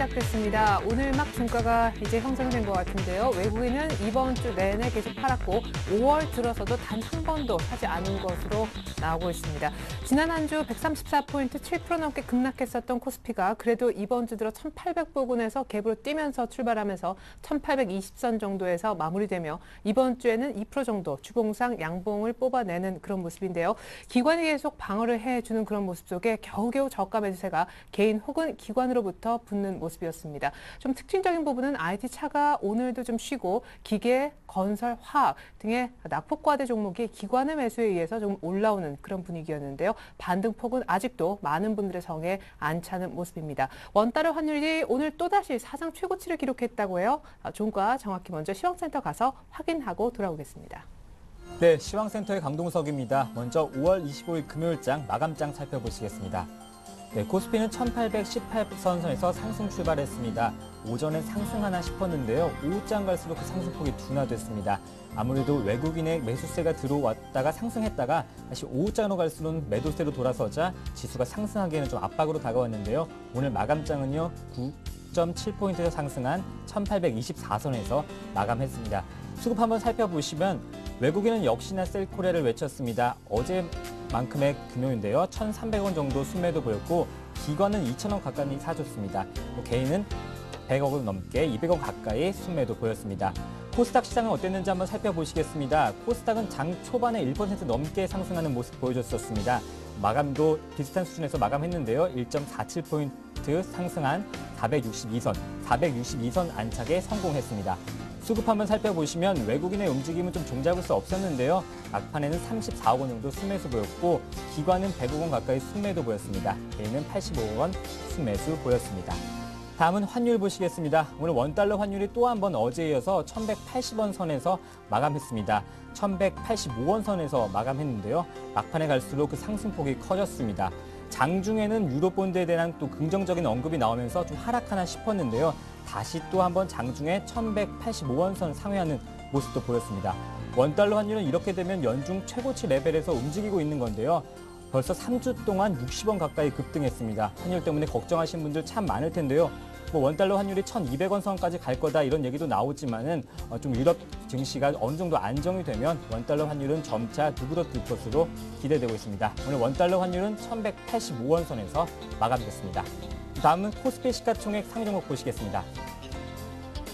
시작됐습니다. 오늘 막 중가가 이제 형성된 것 같은데요. 외국인은 이번 주 내내 계속 팔았고 5월 들어서도 단 한 번도 사지 않은 것으로 나오고 있습니다. 지난 한 주 134포인트 7% 넘게 급락했었던 코스피가 그래도 이번 주 들어 1800부근에서 갭으로 뛰면서 출발하면서 1820선 정도에서 마무리되며 이번 주에는 2% 정도 주봉상 양봉을 뽑아내는 그런 모습인데요. 기관이 계속 방어를 해주는 그런 모습 속에 겨우겨우 저가 매수세가 개인 혹은 기관으로부터 붙는 모습이었습니다. 좀 특징적인 부분은 IT 차가 오늘도 좀 쉬고 기계, 건설, 화학 등의 낙폭과대 종목이 기관의 매수에 의해서 좀 올라오는 그런 분위기였는데요. 반등폭은 아직도 많은 분들의 성에 안 차는 모습입니다. 원달러 환율이 오늘 또다시 사상 최고치를 기록했다고 해요. 종가 정확히 먼저 시황센터 가서 확인하고 돌아오겠습니다. 네, 시황센터의 강동석입니다. 먼저 5월 25일 금요일장 마감장 살펴보시겠습니다. 네, 코스피는 1818선에서 상승 출발했습니다. 오전에 상승하나 싶었는데요. 오후장 갈수록 그 상승폭이 둔화됐습니다. 아무래도 외국인의 매수세가 들어왔다가 상승했다가 다시 오후장으로 갈수록 매도세로 돌아서자 지수가 상승하기에는 좀 압박으로 다가왔는데요. 오늘 마감장은요. 9.7포인트 상승한 1824선에서 마감했습니다. 수급 한번 살펴보시면 외국인은 역시나 셀코레를 외쳤습니다. 어제만큼의 금요인데요. 1,300원 정도 순매도 보였고 기관은 2,000원 가까이 사줬습니다. 개인은 100억을 넘게 200원 가까이 순매도 보였습니다. 코스닥 시장은 어땠는지 한번 살펴보시겠습니다. 코스닥은 장 초반에 1% 넘게 상승하는 모습 보여줬었습니다. 마감도 비슷한 수준에서 마감했는데요. 1.47포인트 상승한 462선 안착에 성공했습니다. 수급 한번 살펴보시면 외국인의 움직임은 좀 종잡을 수 없었는데요. 막판에는 34억 원 정도 순매수 보였고 기관은 100억 원 가까이 순매도 보였습니다. 개인은 85억 원 순매수 보였습니다. 다음은 환율 보시겠습니다. 오늘 원달러 환율이 또 한 번 어제에 이어서 1180원 선에서 마감했습니다. 1185원 선에서 마감했는데요. 막판에 갈수록 그 상승폭이 커졌습니다. 장중에는 유로본드에 대한 또 긍정적인 언급이 나오면서 좀 하락하나 싶었는데요. 다시 또 한번 장중에 1185원 선 상회하는 모습도 보였습니다. 원달러 환율은 이렇게 되면 연중 최고치 레벨에서 움직이고 있는 건데요. 벌써 3주 동안 60원 가까이 급등했습니다. 환율 때문에 걱정하신 분들 참 많을 텐데요. 원달러 환율이 1,200원 선까지 갈 거다 이런 얘기도 나오지만은 좀 유럽 증시가 어느 정도 안정이 되면 원달러 환율은 점차 누그러들 것으로 기대되고 있습니다. 오늘 원달러 환율은 1,185원 선에서 마감됐습니다. 다음은 코스피 시가총액 상위 종목 보시겠습니다.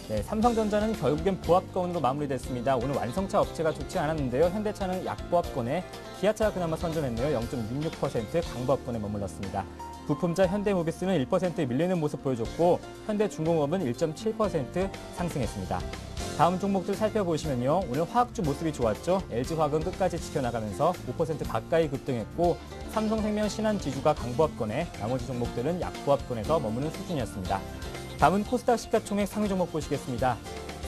네, 삼성전자는 결국엔 보합권으로 마무리됐습니다. 오늘 완성차 업체가 좋지 않았는데요. 현대차는 약보합권에 기아차가 그나마 선전했네요. 0.66% 강보합권에 머물렀습니다. 부품자 현대모비스는 1% 밀리는 모습 보여줬고 현대중공업은 1.7% 상승했습니다. 다음 종목들 살펴보시면요. 오늘 화학주 모습이 좋았죠. LG화학은 끝까지 지켜나가면서 5% 가까이 급등했고 삼성생명 신한지주가 강보합권에 나머지 종목들은 약보합권에서 머무는 수준이었습니다. 다음은 코스닥 시가총액 상위 종목 보시겠습니다.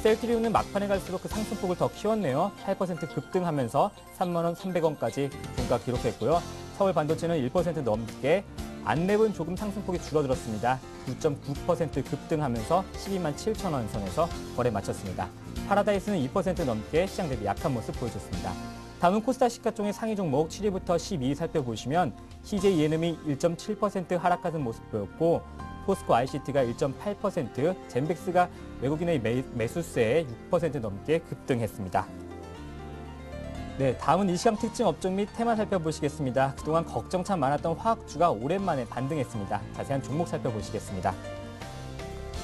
셀트리온은 막판에 갈수록 그 상승폭을 더 키웠네요. 8% 급등하면서 31,300원까지 종가 기록했고요. 서울반도체는 1% 넘게 안랩은 조금 상승폭이 줄어들었습니다. 9.9% 급등하면서 127,000원 선에서 거래 마쳤습니다. 파라다이스는 2% 넘게 시장 대비 약한 모습 보여줬습니다. 다음은 코스닥 시가총액 상위 종목 7위부터 12위 살펴보시면 CJENM이 1.7% 하락하는 모습 보였고 포스코 ICT가 1.8%, 젠백스가 외국인의 매수세에 6% 넘게 급등했습니다. 네, 다음은 이 시장 특징 업종 및 테마 살펴보시겠습니다. 그동안 걱정 참 많았던 화학주가 오랜만에 반등했습니다. 자세한 종목 살펴보시겠습니다.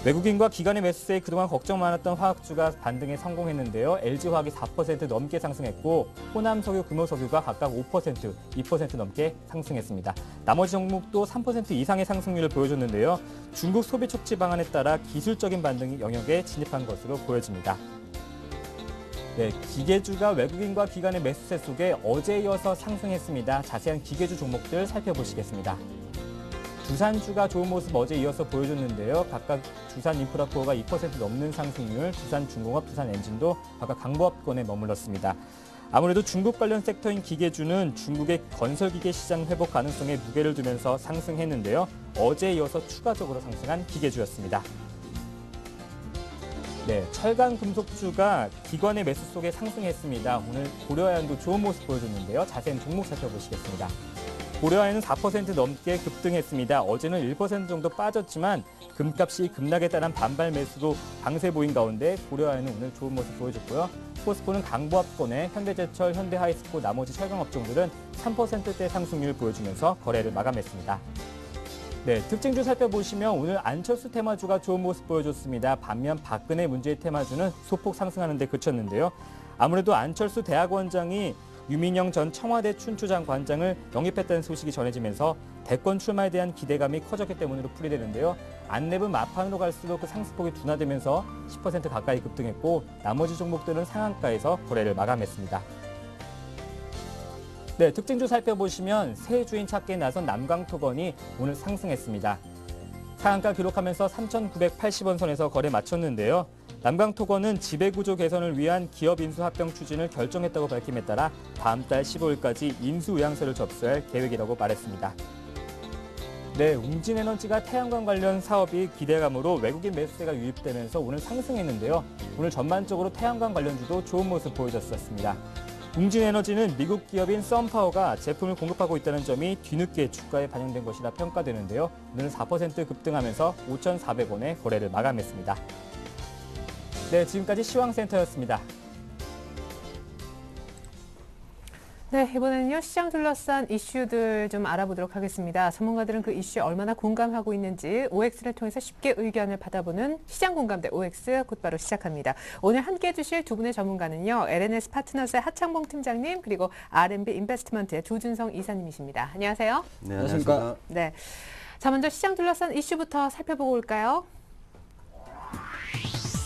외국인과 기관의 매수세에 그동안 걱정 많았던 화학주가 반등에 성공했는데요. LG화학이 4% 넘게 상승했고 호남석유, 금호석유가 각각 5%, 2% 넘게 상승했습니다. 나머지 종목도 3% 이상의 상승률을 보여줬는데요. 중국 소비 촉진 방안에 따라 기술적인 반등 영역에 진입한 것으로 보여집니다. 네, 기계주가 외국인과 기관의 매수세 속에 어제에 이어서 상승했습니다. 자세한 기계주 종목들 살펴보시겠습니다. 두산주가 좋은 모습 어제 이어서 보여줬는데요. 각각 두산인프라코어가 2% 넘는 상승률, 두산중공업, 두산엔진도 각각 강보합권에 머물렀습니다. 아무래도 중국 관련 섹터인 기계주는 중국의 건설기계 시장 회복 가능성에 무게를 두면서 상승했는데요. 어제에 이어서 추가적으로 상승한 기계주였습니다. 네, 철강 금속주가 기관의 매수 속에 상승했습니다. 오늘 고려아연도 좋은 모습 보여줬는데요. 자세한 종목 살펴보시겠습니다. 고려아연은 4% 넘게 급등했습니다. 어제는 1% 정도 빠졌지만 금값이 급락에 따른 반발 매수도 강세 보인 가운데 고려아연은 오늘 좋은 모습 보여줬고요. 포스코는 강보합권에 현대제철, 현대하이스코, 나머지 철강업종들은 3%대 상승률 보여주면서 거래를 마감했습니다. 네, 특징주 살펴보시면 오늘 안철수 테마주가 좋은 모습 보여줬습니다. 반면 박근혜 문재인 테마주는 소폭 상승하는 데 그쳤는데요. 아무래도 안철수 대학원장이 유민영 전 청와대 춘추장관장을 영입했다는 소식이 전해지면서 대권 출마에 대한 기대감이 커졌기 때문으로 풀이되는데요. 안내분 마판으로 갈수록 그 상승폭이 둔화되면서 10% 가까이 급등했고 나머지 종목들은 상한가에서 거래를 마감했습니다. 네, 특징주 살펴보시면 새 주인 찾기에 나선 남강토건이 오늘 상승했습니다. 상한가 기록하면서 3,980원 선에서 거래 마쳤는데요. 남강토건은 지배구조 개선을 위한 기업 인수 합병 추진을 결정했다고 밝힘에 따라 다음 달 15일까지 인수 의향서를 접수할 계획이라고 말했습니다. 네, 웅진에너지가 태양광 관련 사업이 기대감으로 외국인 매수세가 유입되면서 오늘 상승했는데요. 오늘 전반적으로 태양광 관련주도 좋은 모습 보여줬었습니다. 웅진에너지는 미국 기업인 썬파워가 제품을 공급하고 있다는 점이 뒤늦게 주가에 반영된 것이라 평가되는데요. 오늘 4% 급등하면서 5,400원에 거래를 마감했습니다. 네, 지금까지 시황센터였습니다. 네, 이번에는요, 시장 둘러싼 이슈들 좀 알아보도록 하겠습니다. 전문가들은 그 이슈에 얼마나 공감하고 있는지 OX를 통해서 쉽게 의견을 받아보는 시장 공감대 OX 곧바로 시작합니다. 오늘 함께해 주실 두 분의 전문가는요, LNS 파트너스의 하창봉 팀장님, 그리고 R&B 인베스트먼트의 조준성 이사님이십니다. 안녕하세요. 네, 안녕하십니까. 네. 자, 먼저 시장 둘러싼 이슈부터 살펴보고 올까요?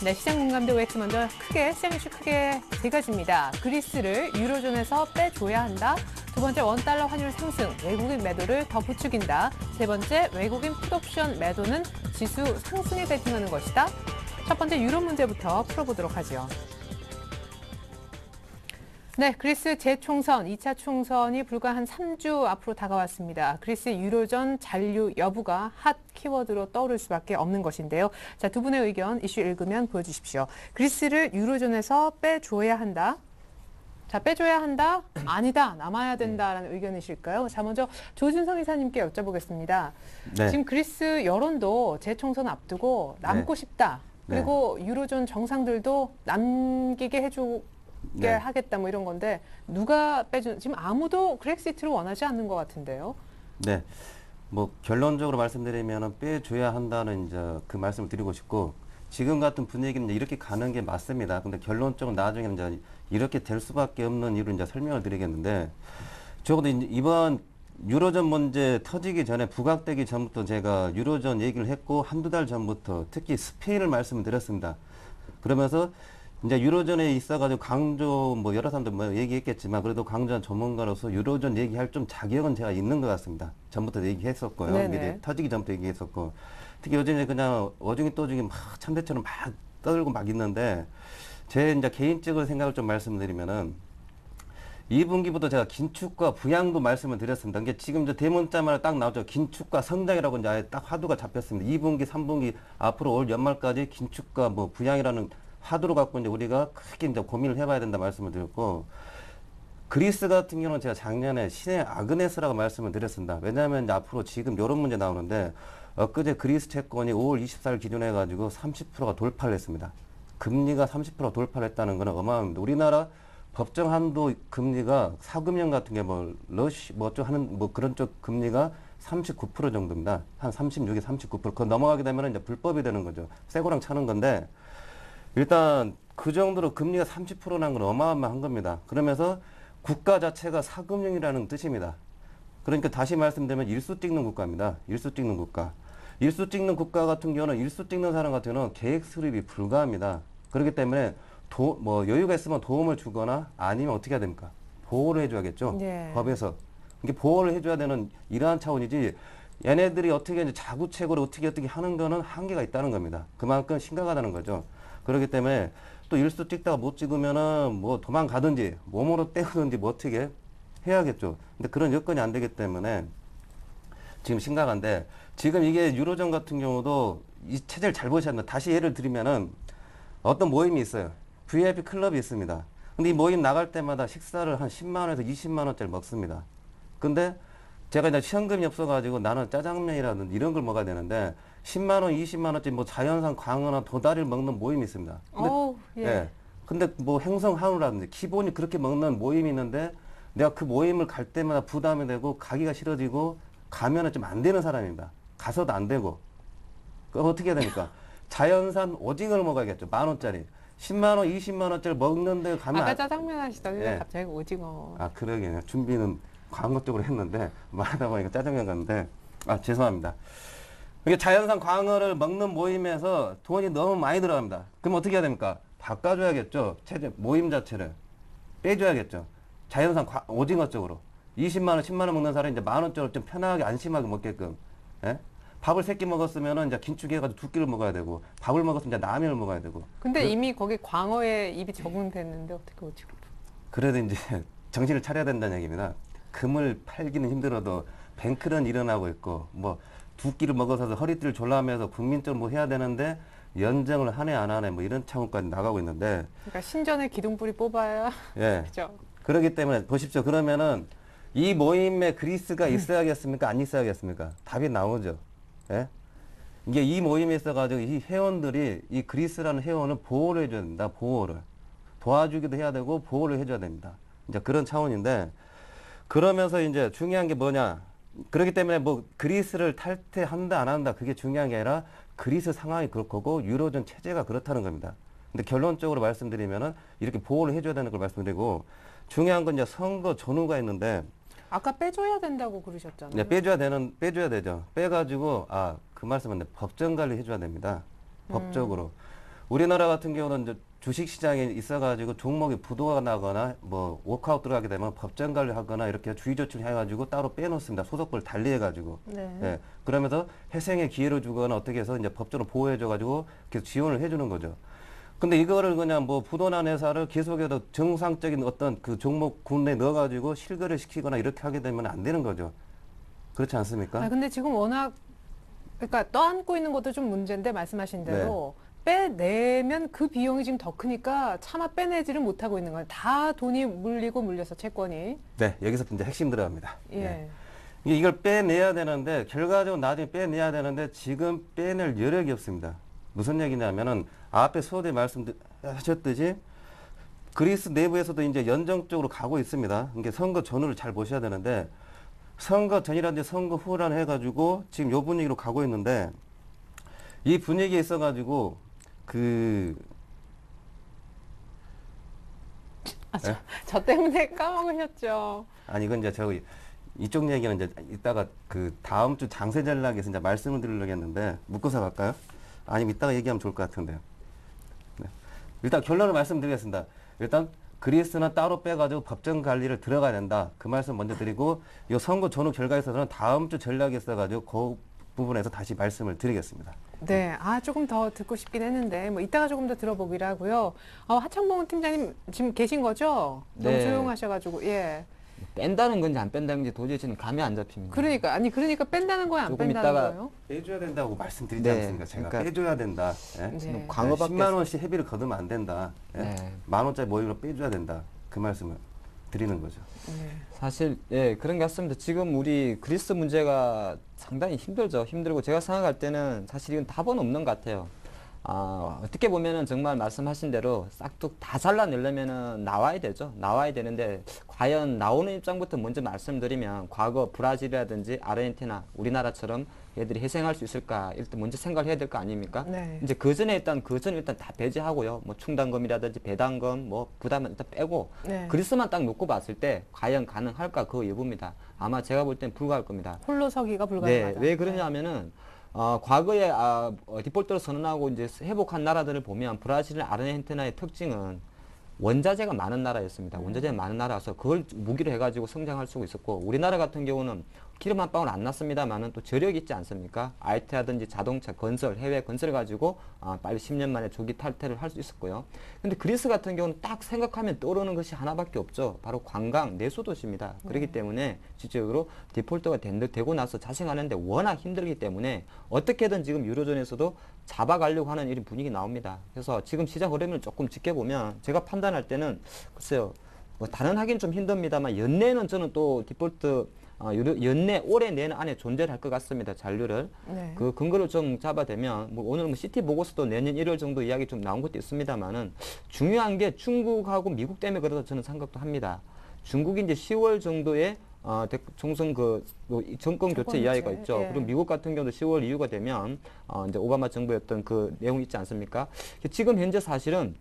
네, 시장 공감대 OX 먼저 시장 이슈 크게 세 가지입니다. 그리스를 유로존에서 빼줘야 한다. 두 번째, 원달러 환율 상승, 외국인 매도를 더 부추긴다. 세 번째, 외국인 풋옵션 매도는 지수 상승에 베팅하는 것이다. 첫 번째, 유로 문제부터 풀어보도록 하죠. 네, 그리스 재총선, 2차 총선이 불과 한 3주 앞으로 다가왔습니다. 그리스 유로존 잔류 여부가 핫 키워드로 떠오를 수밖에 없는 것인데요. 자, 두 분의 의견 이슈 읽으면 보여주십시오. 그리스를 유로존에서 빼줘야 한다. 자, 빼줘야 한다. 아니다. 남아야 된다라는 의견이실까요? 자, 먼저 조준성 이사님께 여쭤보겠습니다. 네. 지금 그리스 여론도 재총선 앞두고 남고 싶다. 그리고 유로존 정상들도 남기게 해주고 하겠다 뭐 이런 건데 누가 지금 아무도 그렉시트를 원하지 않는 것 같은데요. 네, 뭐 결론적으로 말씀드리면 빼줘야 한다는 이제 그 말씀을 드리고 싶고 지금 같은 분위기는 이제 이렇게 가는 게 맞습니다. 근데 결론적으로 나중에는 이제 이렇게 될 수밖에 없는 이유를 이제 설명을 드리겠는데 적어도 이번 유로존 문제 터지기 전에 부각되기 전부터 제가 유로존 얘기를 했고 한두 달 전부터 특히 스페인을 말씀을 드렸습니다. 그러면서 이제 유로존에 있어가지고 강조 뭐 여러 사람들 뭐 얘기했겠지만 그래도 강조한 전문가로서 유로존 얘기할 좀 자격은 제가 있는 것 같습니다. 전부터 얘기했었고요. 네네. 미리 터지기 전부터 얘기했었고 특히 요즘에 그냥 어중이 떠중이 막 참대처럼 막 떠들고 막 있는데 제 이제 개인적으로 생각을 좀 말씀드리면은 2분기부터 제가 긴축과 부양도 말씀을 드렸습니다. 이게 지금 이제 대문자마다 딱 나오죠. 긴축과 성장이라고 이제 아예 딱 화두가 잡혔습니다. 2분기, 3분기 앞으로 올 연말까지 긴축과 뭐 부양이라는 화두로 갖고 이제 우리가 크게 이제 고민을 해봐야 된다 말씀을 드렸고 그리스 같은 경우는 제가 작년에 신의 아그네스라고 말씀을 드렸습니다. 왜냐하면 이제 앞으로 지금 이런 문제 나오는데 엊그제 그리스 채권이 5월 24일 기준해 가지고 30%가 돌파를 했습니다. 금리가 30% 돌파를 했다는 거는 어마어마합니다. 우리나라 법정 한도 금리가 사금융 같은 게 뭐 러시 뭐좀 하는 뭐 그런 쪽 금리가 39% 정도입니다. 한 36에 39%. 그거 넘어가게 되면 이제 불법이 되는 거죠. 새고랑 차는 건데 일단 그 정도로 금리가 30%라는 건 어마어마한 겁니다. 그러면서 국가 자체가 사금융이라는 뜻입니다. 그러니까 다시 말씀드리면 일수 찍는 국가입니다. 일수 찍는 국가. 일수 찍는 국가 같은 경우는 일수 찍는 사람 같은 경우는 계획 수립이 불가합니다. 그렇기 때문에 뭐 여유가 있으면 도움을 주거나 아니면 어떻게 해야 됩니까? 보호를 해줘야겠죠. 네. 법에서. 이게 보호를 해줘야 되는 이러한 차원이지 얘네들이 어떻게 이제 자구책으로 어떻게 하는 거는 한계가 있다는 겁니다. 그만큼 심각하다는 거죠. 그렇기 때문에 또 일수 찍다가 못 찍으면은 뭐 도망가든지 몸으로 때우든지 뭐 어떻게 해야겠죠. 근데 그런 여건이 안 되기 때문에 지금 심각한데 지금 이게 유로존 같은 경우도 이 체제를 잘 보셔야 합니다. 다시 예를 들면은 어떤 모임이 있어요. VIP 클럽이 있습니다. 근데 이 모임 나갈 때마다 식사를 한 10만 원에서 20만 원짜리 먹습니다. 근데 제가 이제 현금이 없어가지고 나는 짜장면이라든지 이런 걸 먹어야 되는데 10만 원, 20만 원짜리 뭐 자연산 광어나 도다리를 먹는 모임이 있습니다. 근데, 예. 예. 근데 뭐 행성 한우라든지 기본이 그렇게 먹는 모임이 있는데 내가 그 모임을 갈 때마다 부담이 되고 가기가 싫어지고 가면은 좀 안 되는 사람입니다. 가서도 안 되고. 그럼 어떻게 해야 됩니까? 자연산 오징어를 먹어야겠죠. 10,000원짜리. 10만 원, 20만 원짜리 먹는데 가면 아까 짜장면 하시더니 예. 갑자기 오징어. 아, 그러게요. 준비는 광어 쪽으로 했는데 말하다 보니까 짜장면 갔는데 아, 죄송합니다. 이게 자연산 광어를 먹는 모임에서 돈이 너무 많이 들어갑니다. 그럼 어떻게 해야 됩니까? 바꿔줘야겠죠. 체제 모임 자체를 빼줘야겠죠. 자연산 오징어 쪽으로 20만 원, 10만 원 먹는 사람이 이제 10,000원 쪽으로 좀 편하게 안심하게 먹게끔. 예? 밥을 3끼 먹었으면은 이제 긴축 해가지고 2끼를 먹어야 되고 밥을 먹었으면 이제 라면을 먹어야 되고. 근데 이미 거기 광어에 입이 적응됐는데 어떻게 오징어? 그래도 이제 정신을 차려야 된다는 얘기입니다. 금을 팔기는 힘들어도 뱅크는 일어나고 있고 뭐 2끼를 먹어서 허리띠를 졸라매서 국민적으로 뭐 해야 되는데 연정을 하네 안 하네 뭐 이런 차원까지 나가고 있는데 그러니까 신전에 기둥뿌리 뽑아야 예. 그죠? 그렇기 때문에 보십시오. 그러면은 이 모임에 그리스가 있어야겠습니까? 안 있어야겠습니까? 답이 나오죠. 예? 이게 이 모임에 있어가지고 이 회원들이 이 그리스라는 회원을 보호를 해줘야 된다. 보호를. 도와주기도 해야 되고 보호를 해줘야 됩니다. 이제 그런 차원인데 그러면서 이제 중요한 게 뭐냐. 그렇기 때문에 뭐 그리스를 탈퇴한다 안 한다 그게 중요한 게 아니라 그리스 상황이 그럴 거고 유로존 체제가 그렇다는 겁니다. 근데 결론적으로 말씀드리면은 이렇게 보호를 해줘야 되는 걸 말씀드리고 중요한 건 이제 선거 전후가 있는데 아까 빼줘야 된다고 그러셨잖아요. 이제 빼줘야 되죠. 빼가지고 그 말씀은 법정 관리 해줘야 됩니다. 법적으로. 우리나라 같은 경우는 이제 주식시장에 있어가지고 종목이 부도가 나거나 뭐 워크아웃 들어가게 되면 법정 관리하거나 이렇게 주의 조치를 해가지고 따로 빼놓습니다. 소속을 달리해가지고. 네. 예. 그러면서 회생의 기회를 주거나 어떻게 해서 이제 법적으로 보호해줘가지고 계속 지원을 해주는 거죠. 근데 이거를 그냥 뭐 부도난 회사를 계속해서 정상적인 어떤 그 종목 군에 넣어가지고 실거래 시키거나 이렇게 하게 되면 안 되는 거죠. 그렇지 않습니까? 근데 지금 워낙 그러니까 떠안고 있는 것도 좀 문제인데 말씀하신 대로 빼내면 그 비용이 지금 더 크니까 차마 빼내지를 못하고 있는 거예요. 다 돈이 물리고 물려서 채권이. 네, 여기서 이제 핵심 들어갑니다. 예. 이걸 빼내야 되는데 결과적으로 나중에 빼내야 되는데 지금 빼낼 여력이 없습니다. 무슨 얘기냐면은 앞에 서두에 말씀하셨듯이 그리스 내부에서도 이제 연정 쪽으로 가고 있습니다. 이게 선거 전후를 잘 보셔야 되는데 선거 전이라든지 선거 후라는 해가지고 지금 요 분위기로 가고 있는데 이 분위기에 있어가지고 저 때문에 까먹으셨죠. 아니 이건 이제 저기 이쪽 얘기는 이제 이따가 그 다음 주 장세 전략에서 이제 말씀을 드리려고 했는데 묶어서 갈까요? 아니면 이따가 얘기하면 좋을 것 같은데요. 네. 일단 결론을 말씀드리겠습니다. 일단 그리스는 따로 빼가지고 법정 관리를 들어가야 된다. 그 말씀 먼저 드리고 이 선거 전후 결과에 있어서는 다음 주 전략에 있어가지고 그 부분에서 다시 말씀을 드리겠습니다. 네, 조금 더 듣고 싶긴 했는데 뭐 이따가 조금 더 들어보기로 하고요. 하창봉 팀장님 지금 계신 거죠? 너무 네. 조용하셔가지고 예. 뺀다는 건지 안 뺀다는 건지 도저히 저는 감이 안 잡힙니다. 그러니까 뺀다는 거예요, 안 조금 뺀다는 있다가 거예요? 빼줘야 된다고 말씀드리지 네, 않습니까? 제가 그러니까 빼줘야 된다. 예? 네. 광어밖에 10만 원씩 회비를 거두면 안 된다. 예? 네. 10,000원짜리 모임으로 빼줘야 된다. 그 말씀을 드리는 거죠. 네. 사실 그런 게 같습니다. 지금 우리 그리스 문제가 상당히 힘들죠. 힘들고 제가 생각할 때는 사실 이건 답은 없는 것 같아요. 어떻게 보면은 정말 말씀하신 대로 싹둑 다 잘라내려면은 나와야 되죠. 나와야 되는데 과연 나오는 입장부터 먼저 말씀드리면 과거 브라질이라든지 아르헨티나 우리나라처럼 얘들이 회생할 수 있을까 일단 먼저 생각을 해야 될 거 아닙니까? 네. 이제 그 전에 일단 다 배제하고요. 뭐 충당금이라든지 배당금 뭐 부담은 일단 빼고 네. 그리스만 딱 놓고 봤을 때 과연 가능할까 그 여부입니다. 아마 제가 볼 땐 불가할 겁니다. 홀로 서기가 네, 불가능하다. 왜 그러냐면은 과거에 디폴트를 선언하고 이제 회복한 나라들을 보면 브라질이나 아르헨티나의 특징은 원자재가 많은 나라였습니다. 원자재가 많은 나라라서 그걸 무기로 해가지고 성장할 수가 있었고 우리나라 같은 경우는 기름 한 방울 안 났습니다만은 또 저력이 있지 않습니까? IT라든지 자동차 건설, 해외 건설 가지고 빨리 10년 만에 조기 탈퇴를 할 수 있었고요. 근데 그리스 같은 경우는 딱 생각하면 떠오르는 것이 하나밖에 없죠. 바로 관광, 내수 도시입니다. 그렇기 때문에 실질적으로 디폴트가 되고 나서 자생하는데 워낙 힘들기 때문에 어떻게든 지금 유로존에서도 잡아가려고 하는 이런 분위기 나옵니다. 그래서 지금 시장 흐름을 조금 지켜보면 제가 판단할 때는 글쎄요. 뭐 다른 하기는 좀 힘듭니다만 연내는 저는 또 디폴트 연내 올해 내년 안에 존재를 할 것 같습니다. 잔류를. 네. 그 근거를 좀 잡아대면 뭐 오늘 뭐 시티 보고서도 내년 1월 정도 이야기 좀 나온 것도 있습니다만은 중요한 게 중국하고 미국 때문에 그래서 저는 생각도 합니다. 중국이 이제 10월 정도에 총선 뭐 정권 교체 이야기가 있죠. 예. 그리고 미국 같은 경우도 10월 이후가 되면 이제 오바마 정부였던 그 내용이 있지 않습니까? 지금 현재 사실은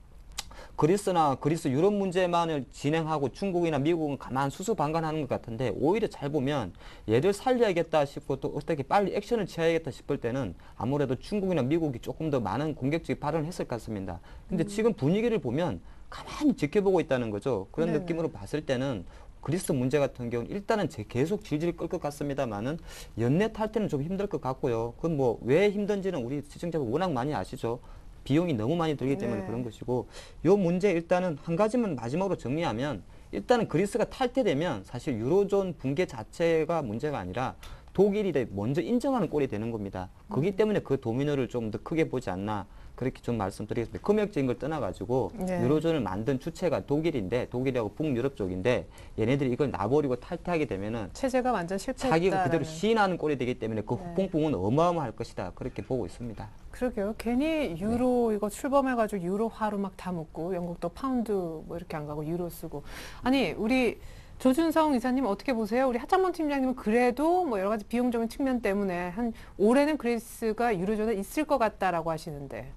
그리스 유럽 문제만을 진행하고 중국이나 미국은 가만 수수방관하는 것 같은데 오히려 잘 보면 얘를 살려야겠다 싶고 또 어떻게 빨리 액션을 취해야겠다 싶을 때는 아무래도 중국이나 미국이 조금 더 많은 공격적인 발언을 했을 것 같습니다. 근데 지금 분위기를 보면 가만히 지켜보고 있다는 거죠. 그런 네네. 느낌으로 봤을 때는 그리스 문제 같은 경우는 일단은 계속 질질 끌 것 같습니다만은 연내 탈퇴는 좀 힘들 것 같고요. 그건 뭐 왜 힘든지는 우리 시청자분 워낙 많이 아시죠. 비용이 너무 많이 들기 때문에 네. 그런 것이고 요 문제 일단은 한 가지만 마지막으로 정리하면 일단은 그리스가 탈퇴되면 사실 유로존 붕괴 자체가 문제가 아니라 독일이 먼저 인정하는 꼴이 되는 겁니다. 그렇기 때문에 그 도미노를 좀 더 크게 보지 않나 그렇게 좀 말씀드리겠습니다. 금액적인 걸 떠나가지고 네. 유로존을 만든 주체가 독일인데 독일하고 북유럽 쪽인데 얘네들이 이걸 놔버리고 탈퇴하게 되면은 체제가 완전 실패했다. 자기가 그대로 시인하는 꼴이 되기 때문에 그 네. 후폭풍은 어마어마할 것이다. 그렇게 보고 있습니다. 그러게요. 괜히 유로 이거 출범해가지고 유로화로 막 다 묶고 영국도 파운드 뭐 이렇게 안 가고 유로 쓰고. 아니 우리 조준성 이사님 어떻게 보세요? 우리 하창범 팀장님은 그래도 뭐 여러 가지 비용적인 측면 때문에 한 올해는 그리스가 유로존에 있을 것 같다라고 하시는데.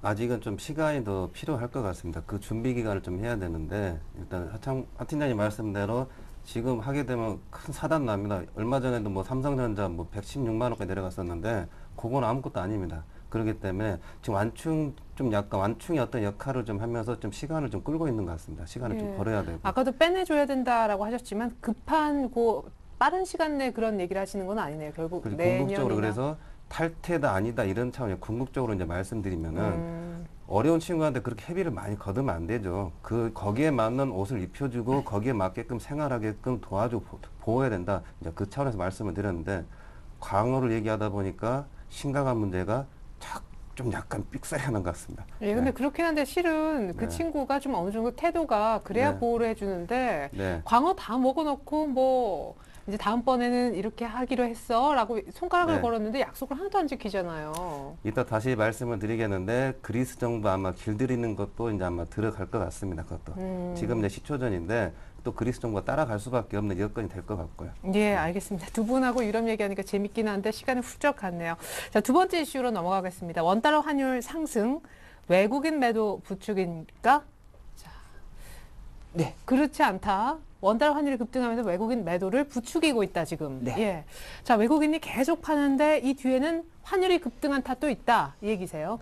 아직은 좀 시간이 더 필요할 것 같습니다. 그 준비 기간을 좀 해야 되는데 일단 하 팀장님 말씀대로 지금 하게 되면 큰 사단 납니다. 얼마 전에도 뭐 삼성전자 뭐 116만 원까지 내려갔었는데 그건 아무것도 아닙니다. 그렇기 때문에 지금 약간 완충의 어떤 역할을 좀 하면서 좀 시간을 좀 끌고 있는 것 같습니다. 시간을 예. 좀 벌어야 되고. 아까도 빼내줘야 된다라고 하셨지만 급한 빠른 시간 내에 그런 얘기를 하시는 건 아니네요. 결국 그리고 내년이나. 궁극적으로 그래서 탈퇴다 아니다 이런 차원의 궁극적으로 이제 말씀드리면은 어려운 친구한테 그렇게 회비를 많이 거두면 안 되죠. 거기에 맞는 옷을 입혀주고 거기에 맞게끔 생활하게끔 도와주고 보호해야 된다. 이제 그 차원에서 말씀을 드렸는데 광어를 얘기하다 보니까 심각한 문제가 좀 약간 삑사리하는 것 같습니다. 예, 근데 그렇긴 한데 실은 그 네. 친구가 좀 어느 정도 태도가 그래야 네. 보호를 해주는데 네. 광어 다 먹어놓고 뭐 이제 다음번에는 이렇게 하기로 했어라고 손가락을 네. 걸었는데 약속을 하나도 안 지키잖아요. 이따 다시 말씀을 드리겠는데 그리스 정부 아마 길들이는 것도 이제 아마 들어갈 것 같습니다. 그것도 지금 이제 시초전인데 또 그리스 정부가 따라갈 수밖에 없는 여건이 될 것 같고요. 예, 알겠습니다. 두 분하고 유럽 얘기하니까 재밌긴 한데 시간이 훌쩍 갔네요. 자, 두 번째 이슈로 넘어가겠습니다. 원달러 환율 상승, 외국인 매도 부추기니까 자, 네. 그렇지 않다. 원달러 환율이 급등하면서 외국인 매도를 부추기고 있다 지금. 네. 예. 자, 외국인이 계속 파는데 이 뒤에는 환율이 급등한 탓도 있다. 이 얘기세요?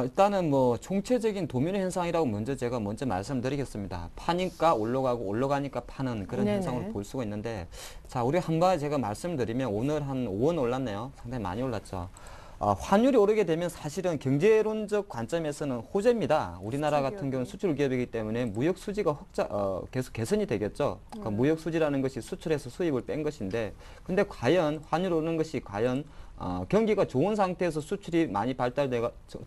일단은 뭐 총체적인 도미노 현상이라고 제가 먼저 말씀드리겠습니다. 파니까 올라가고 올라가니까 파는 그런 네네. 현상을 볼 수가 있는데 자, 우리 한 번 제가 말씀드리면 오늘 한 5원 올랐네요. 상당히 많이 올랐죠. 환율이 오르게 되면 사실은 경제론적 관점에서는 호재입니다. 우리나라 같은 경우는 수출 기업이기 때문에 무역 수지가 계속 개선이 되겠죠. 그러니까 무역 수지라는 것이 수출해서 수입을 뺀 것인데, 근데 과연 환율 오르는 것이 과연 경기가 좋은 상태에서 수출이 많이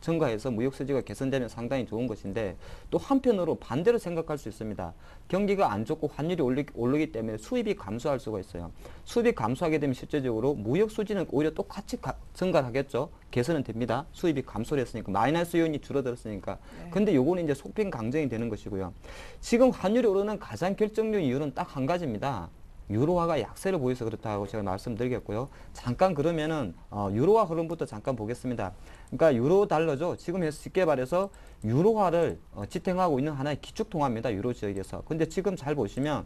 증가해서 무역 수지가 개선되면 상당히 좋은 것인데 또 한편으로 반대로 생각할 수 있습니다. 경기가 안 좋고 환율이 오르기 때문에 수입이 감소할 수가 있어요. 수입이 감소하게 되면 실제적으로 무역 수지는 오히려 똑같이 증가를 하겠죠. 개선은 됩니다. 수입이 감소를 했으니까 마이너스 요인이 줄어들었으니까. 근데 요거는 이제 속빈 강정이 되는 것이고요. 지금 환율이 오르는 가장 결정적인 이유는 딱 한 가지입니다. 유로화가 약세를 보여서 그렇다고 제가 말씀드리겠고요. 잠깐 그러면은 유로화 흐름부터 잠깐 보겠습니다. 그러니까 유로 달러죠. 지금 쉽게 말해서 유로화를 지탱하고 있는 하나의 기축통화입니다. 유로 지역에서. 근데 지금 잘 보시면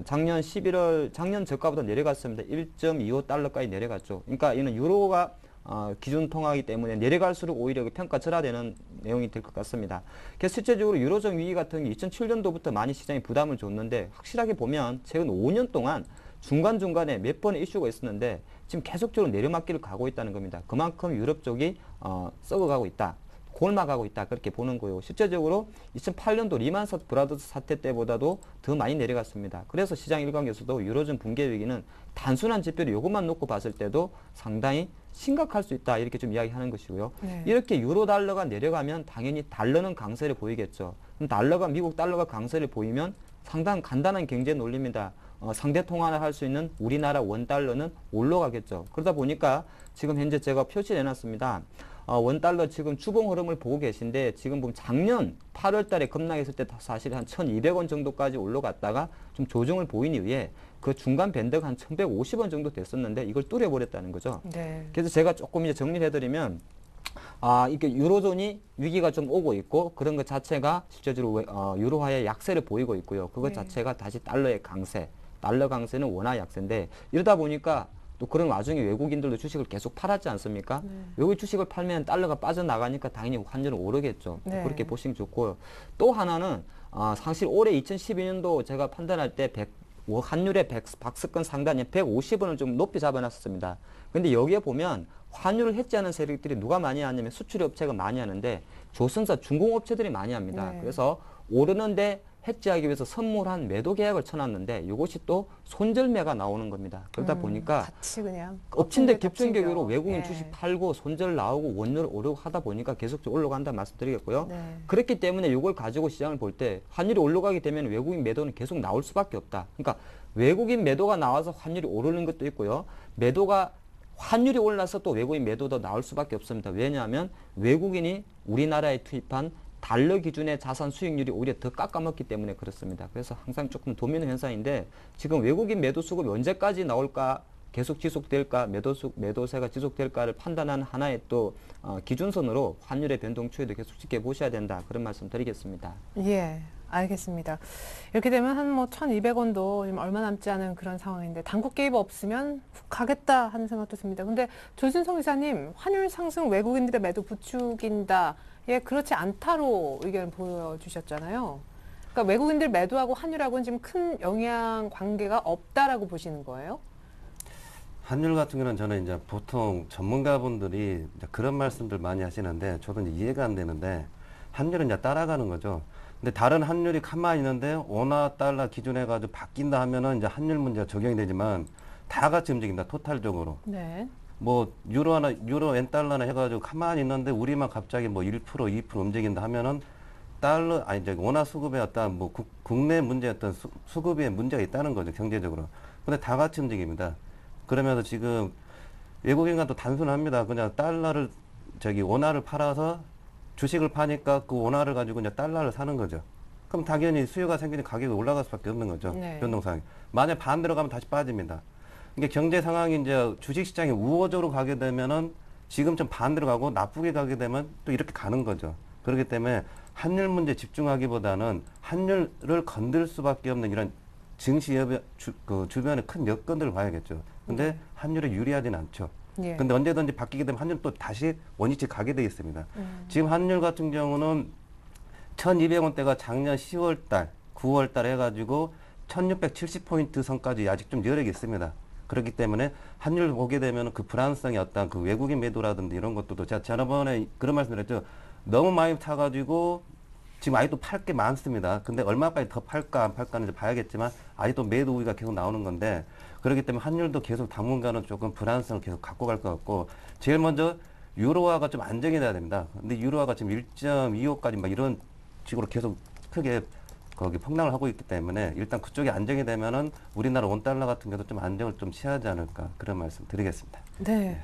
작년 11월 작년 저가보다 내려갔습니다. 1.25달러까지 내려갔죠. 그러니까 이는 유로가 기준 통화이기 때문에 내려갈수록 오히려 평가절하되는 내용이 될 것 같습니다. 그래서 실제적으로 유로존 위기 같은 게 2007년도부터 많이 시장에 부담을 줬는데 확실하게 보면 최근 5년 동안 중간중간에 몇 번의 이슈가 있었는데 지금 계속적으로 내려막기를 가고 있다는 겁니다. 그만큼 유럽 쪽이 썩어가고 있다. 골마가고 있다. 그렇게 보는 거예요. 실제적으로 2008년도 리만 브라더스 사태 때보다도 더 많이 내려갔습니다. 그래서 시장 일각에서도 유로존 붕괴 위기는 단순한 지표를 요것만 놓고 봤을 때도 상당히 심각할 수 있다. 이렇게 좀 이야기하는 것이고요. 네. 이렇게 유로 달러가 내려가면 당연히 달러는 강세를 보이겠죠. 그럼 미국 달러가 강세를 보이면 상당히 간단한 경제 논리입니다. 상대 통화를 할 수 있는 우리나라 원달러는 올라가겠죠. 그러다 보니까 지금 현재 제가 표시해 놨습니다. 원달러 지금 주봉 흐름을 보고 계신데 지금 보면 작년 8월 달에 급락했을 때 사실 한 1,200원 정도까지 올라갔다가 좀 조정을 보인 이후에 그 중간 밴드가 한 1,150원 정도 됐었는데 이걸 뚫어버렸다는 거죠. 네. 그래서 제가 조금 이제 정리를 해드리면 이게 유로존이 위기가 좀 오고 있고 그런 것 자체가 실제적으로 유로화의 약세를 보이고 있고요. 그것 네. 자체가 다시 달러의 강세, 달러 강세는 원화 약세인데 이러다 보니까 또 그런 와중에 외국인들도 주식을 계속 팔았지 않습니까? 네. 외국 주식을 팔면 달러가 빠져나가니까 당연히 환율은 오르겠죠. 네. 그렇게 보시면 좋고요. 또 하나는 사실 올해 2012년도 제가 판단할 때 환율의 박스권 상단이 150원을 좀 높이 잡아놨었습니다. 근데 여기에 보면 환율을 해지하는 세력들이 누가 많이 하냐면 수출 업체가 많이 하는데 조선사 중공업체들이 많이 합니다. 네. 그래서 오르는데 해지하기 위해서 선물한 매도 계약을 쳐놨는데 이것이 또 손절매가 나오는 겁니다. 그러다 보니까 같이 그냥 엎친데 겹친 겹친격으로 격. 외국인 네. 주식 팔고 손절 나오고 원율 오르고 하다 보니까 계속적으로 올라간다 말씀드리겠고요. 네. 그렇기 때문에 이걸 가지고 시장을 볼 때 환율이 올라가게 되면 외국인 매도는 계속 나올 수밖에 없다. 그러니까 외국인 매도가 나와서 환율이 오르는 것도 있고요. 환율이 올라서 또 외국인 매도도 나올 수밖에 없습니다. 왜냐하면 외국인이 우리나라에 투입한 달러 기준의 자산 수익률이 오히려 더 깎아먹기 때문에 그렇습니다. 그래서 항상 조금 도미노 현상인데 지금 외국인 매도 수급이 언제까지 나올까 계속 지속될까 매도세가 지속될까를 판단하는 하나의 또 기준선으로 환율의 변동 추이도 계속 지켜보셔야 된다. 그런 말씀 드리겠습니다. 예, 알겠습니다. 이렇게 되면 한 1,200원도 지금 얼마 남지 않은 그런 상황인데 단국 개입 없으면 훅 가겠다 하는 생각도 듭니다. 근데 조진성 이사님, 환율 상승 외국인들의 매도 부추긴다. 예, 그렇지 않다로 의견을 보여주셨잖아요. 그러니까 외국인들 매도하고 환율하고는 지금 큰 영향 관계가 없다라고 보시는 거예요? 환율 같은 경우는 저는 이제 보통 전문가분들이 이제 그런 말씀들 많이 하시는데 저도 이제 이해가 안 되는데 환율은 이제 따라가는 거죠. 근데 다른 환율이 가만히 있는데 원화 달러 기준해 가지고 바뀐다 하면은 이제 환율 문제가 적용이 되지만 다 같이 움직입니다. 토탈적으로. 네. 뭐 유로 엔 달러나 해가지고 가만히 있는데 우리만 갑자기 뭐 1% 2% 움직인다 하면은 이제 원화 수급에 어떤 뭐 국내 문제 어떤 수급에 문제가 있다는 거죠. 경제적으로. 근데 다 같이 움직입니다. 그러면서 지금 외국인과도 단순합니다. 그냥 원화를 팔아서 주식을 파니까 그 원화를 가지고 이제 달러를 사는 거죠. 그럼 당연히 수요가 생기니 가격이 올라갈 수밖에 없는 거죠. 네. 변동상황이. 만약 반대로 가면 다시 빠집니다. 이게 경제 상황이 이제 주식시장이 우호적으로 가게 되면은 지금좀 반대로 가고 나쁘게 가게 되면 또 이렇게 가는 거죠. 그렇기 때문에 환율 문제 집중하기보다는 환율을 건들 수밖에 없는 이런 증시 주변의 큰 여건들을 봐야겠죠. 근데 환율이 유리하지는 않죠. 예. 근데 언제든지 바뀌게 되면 환율은 또 다시 원위치 가게 돼 있습니다. 지금 환율 같은 경우는 1,200원대가 작년 10월 달, 9월 달 해가지고 1,670포인트 선까지 아직 좀 여력이 있습니다. 그렇기 때문에 환율 보게 되면 그 불안성이 어떤 그 외국인 매도라든지 이런 것들도 제가 지난번에 그런 말씀을 했죠. 너무 많이 타가지고 지금 아직도 팔 게 많습니다. 근데 얼마까지 더 팔까 안 팔까는 이제 봐야겠지만 아직도 매도 우위가 계속 나오는 건데 그렇기 때문에 환율도 계속 당분간은 조금 불안성을 계속 갖고 갈 것 같고 제일 먼저 유로화가 좀 안정이 돼야 됩니다. 근데 유로화가 지금 1.25까지 막 이런 식으로 계속 크게 거기 폭락을 하고 있기 때문에 일단 그쪽이 안정이 되면은 우리나라 원달러 같은 경우도 좀 안정을 좀 취하지 않을까 그런 말씀 드리겠습니다. 네.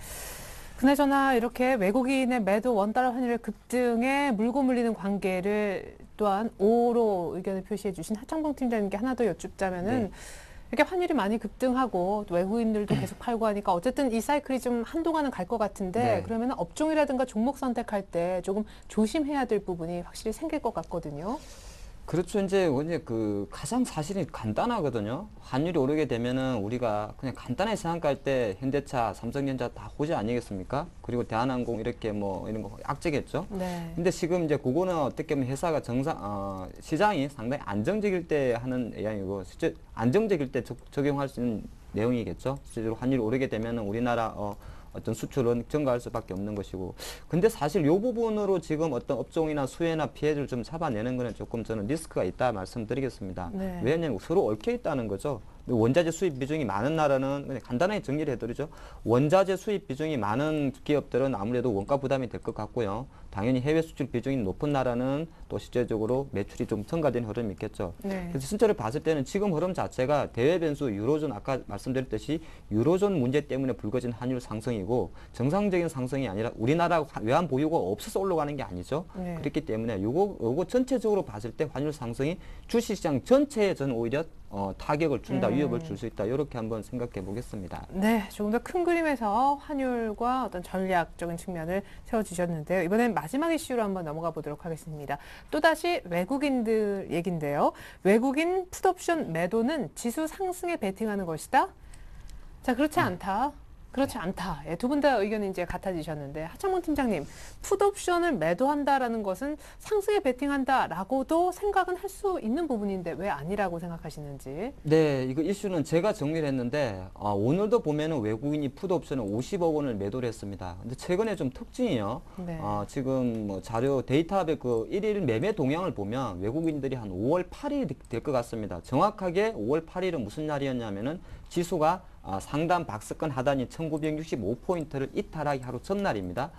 그나저나 이렇게 외국인의 매도 원달러 환율의 급등에 물고 물리는 관계를 또한 O로 의견을 표시해 주신 하창봉 팀장님께 하나 더 여쭙자면은 네. 이렇게 환율이 많이 급등하고 또 외국인들도 계속 팔고 하니까 어쨌든 이 사이클이 좀 한동안은 갈 것 같은데 네. 그러면 업종이라든가 종목 선택할 때 조금 조심해야 될 부분이 확실히 생길 것 같거든요. 그렇죠. 이제 가장 사실이 간단하거든요. 환율이 오르게 되면은 우리가 그냥 간단하게 생각할 때 현대차, 삼성전자 다 호재 아니겠습니까? 그리고 대한항공 이렇게 뭐 이런 거 악재겠죠. 네. 근데 지금 이제 그거는 어떻게 보면 회사가 시장이 상당히 안정적일 때 하는 내용이고, 실제 안정적일 때 적용할 수 있는 내용이겠죠. 실제로 환율이 오르게 되면은 우리나라 어떤 수출은 증가할 수밖에 없는 것이고. 근데 사실 이 부분으로 지금 어떤 업종이나 수혜나 피해를 좀 잡아내는 거는 조금 저는 리스크가 있다 말씀드리겠습니다. 네. 왜냐하면 서로 얽혀 있다는 거죠. 원자재 수입 비중이 많은 나라는 그냥 간단하게 정리를 해드리죠. 원자재 수입 비중이 많은 기업들은 아무래도 원가 부담이 될 것 같고요. 당연히 해외 수출 비중이 높은 나라는 또 실제적으로 매출이 좀 증가된 흐름이 있겠죠. 네. 그래서 실제로 봤을 때는 지금 흐름 자체가 대외 변수 유로존 아까 말씀드렸듯이 유로존 문제 때문에 불거진 환율 상승이고 정상적인 상승이 아니라 우리나라 외환 보유고가 없어서 올라가는 게 아니죠. 네. 그렇기 때문에 요거 전체적으로 봤을 때 환율 상승이 주식시장 전체에 저는 오히려 타격을 준다, 위협을 줄 수 있다. 이렇게 한번 생각해 보겠습니다. 네, 조금 더 큰 그림에서 환율과 어떤 전략적인 측면을 세워주셨는데요. 이번엔 마지막 이슈로 한번 넘어가 보도록 하겠습니다. 또다시 외국인들 얘긴데요. 외국인 풋옵션 매도는 지수 상승에 베팅하는 것이다? 자, 그렇지 않다. 그렇지 않다. 예, 두 분 다 의견이 이제 같아지셨는데 하창문 팀장님, 풋옵션을 매도한다라는 것은 상승에 베팅한다라고도 생각은 할 수 있는 부분인데 왜 아니라고 생각하시는지. 네, 이거 이슈는 제가 정리를 했는데 오늘도 보면은 외국인이 풋옵션을 50억 원을 매도를 했습니다. 근데 최근에 좀 특징이요. 네. 지금 뭐 자료 데이터의 그 1일 매매 동향을 보면 외국인들이 한 5월 8일이 될 것 같습니다. 정확하게 5월 8일은 무슨 날이었냐면은 지수가 상단 박스권 하단이 1965포인트를 이탈하기 하루 전날입니다.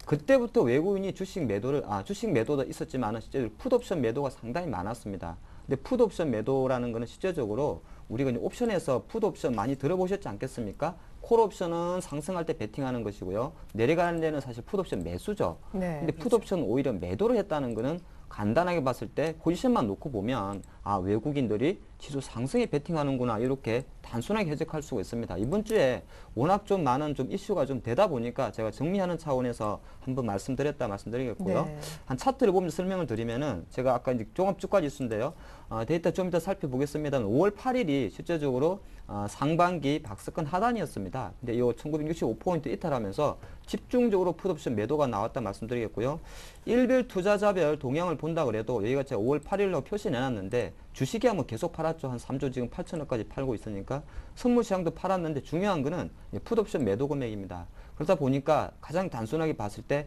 그때부터 외국인이 주식 매도도 있었지만 실제로 풋옵션 매도가 상당히 많았습니다. 근데 풋옵션 매도라는 거는 실제적으로 우리가 이제 옵션에서 풋옵션 많이 들어보셨지 않겠습니까? 콜옵션은 상승할 때 베팅하는 것이고요. 내려가는 데는 사실 풋옵션 매수죠. 네, 근데 그렇죠. 풋옵션 오히려 매도를 했다는 거는 간단하게 봤을 때 포지션만 놓고 보면 외국인들이 지수 상승에 베팅하는구나 이렇게 단순하게 해석할 수가 있습니다. 이번 주에 워낙 좀 많은 좀 이슈가 좀 되다 보니까 제가 정리하는 차원에서 한번 말씀드리겠고요. 네. 한 차트를 보면서 설명을 드리면은 제가 아까 이제 종합주가 지수인데요. 데이터 좀 이따 살펴보겠습니다. 5월 8일이 실제적으로 상반기 박스권 하단이었습니다. 근데 이 1965포인트 이탈하면서 집중적으로 풋옵션 매도가 나왔다 말씀드리겠고요. 일별 투자자별 동향을 본다 그래도 여기가 제가 5월 8일로 표시내놨는데 주식이 한번 계속 팔았죠. 한 3조 지금 8천억까지 팔고 있으니까 선물 시장도 팔았는데 중요한 거는 풋옵션 매도 금액입니다. 그러다 보니까 가장 단순하게 봤을 때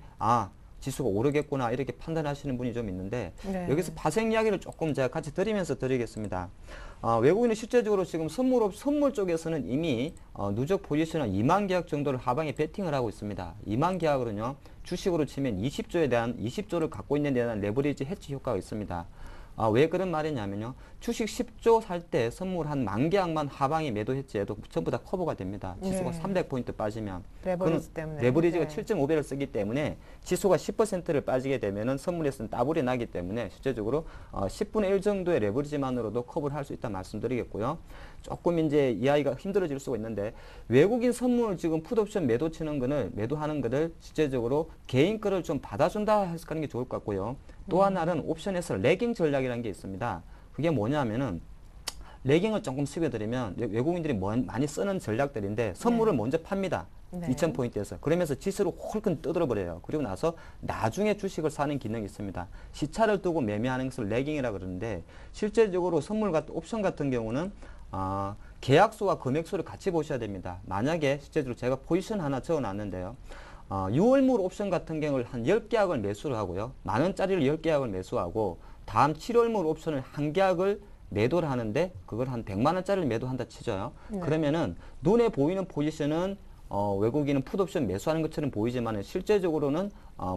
지수가 오르겠구나 이렇게 판단하시는 분이 좀 있는데 네. 여기서 파생 이야기를 조금 제가 같이 드리겠습니다. 외국인은 실제적으로 지금 선물 쪽에서는 이미 누적 포지션은 2만 계약 정도를 하방에 베팅을 하고 있습니다. 2만 계약으로는요 주식으로 치면 20조를 갖고 있는 데 대한 레버리지 해치 효과가 있습니다. 왜 그런 말이냐면요. 주식 10조 살 때 선물 한 10,000계약만 하방에 매도했지 해도 전부 다 커버가 됩니다. 지수가 네. 300포인트 빠지면. 레버리지 때문에. 레버리지가 네. 7.5배를 쓰기 때문에 지수가 10%를 빠지게 되면은 선물에서는 따블이 나기 때문에 실제적으로 10분의 1 정도의 레버리지만으로도 커버를 할 수 있다 말씀드리겠고요. 조금 이제 이해하기가 힘들어질 수가 있는데 외국인 선물 지금 풋옵션 매도하는 거를 실제적으로 개인 거를 좀 받아준다 해석하는 게 좋을 것 같고요. 또 하나는 옵션에서 레깅 전략이라는 게 있습니다. 그게 뭐냐면은 레깅을 조금 습여드리면 외국인들이 많이 쓰는 전략들인데 선물을 먼저 팝니다. 네. 2000포인트에서. 그러면서 지수를 홀끈 떠들어 버려요. 그리고 나서 나중에 주식을 사는 기능이 있습니다. 시차를 두고 매매하는 것을 레깅이라고 그러는데 실제적으로 옵션 같은 경우는 계약수와 금액수를 같이 보셔야 됩니다. 만약에 실제적으로 제가 포지션 하나 적어놨는데요. 6월물 옵션 같은 경우를 한 10계약을 매수를 하고요. 10,000원짜리를 10계약을 매수하고 다음 7월물 옵션을 한 계약을 매도를 하는데 그걸 한 100만원짜리를 매도한다 치죠요. 네. 그러면은 눈에 보이는 포지션은 외국인은 풋옵션 매수하는 것처럼 보이지만 실제적으로는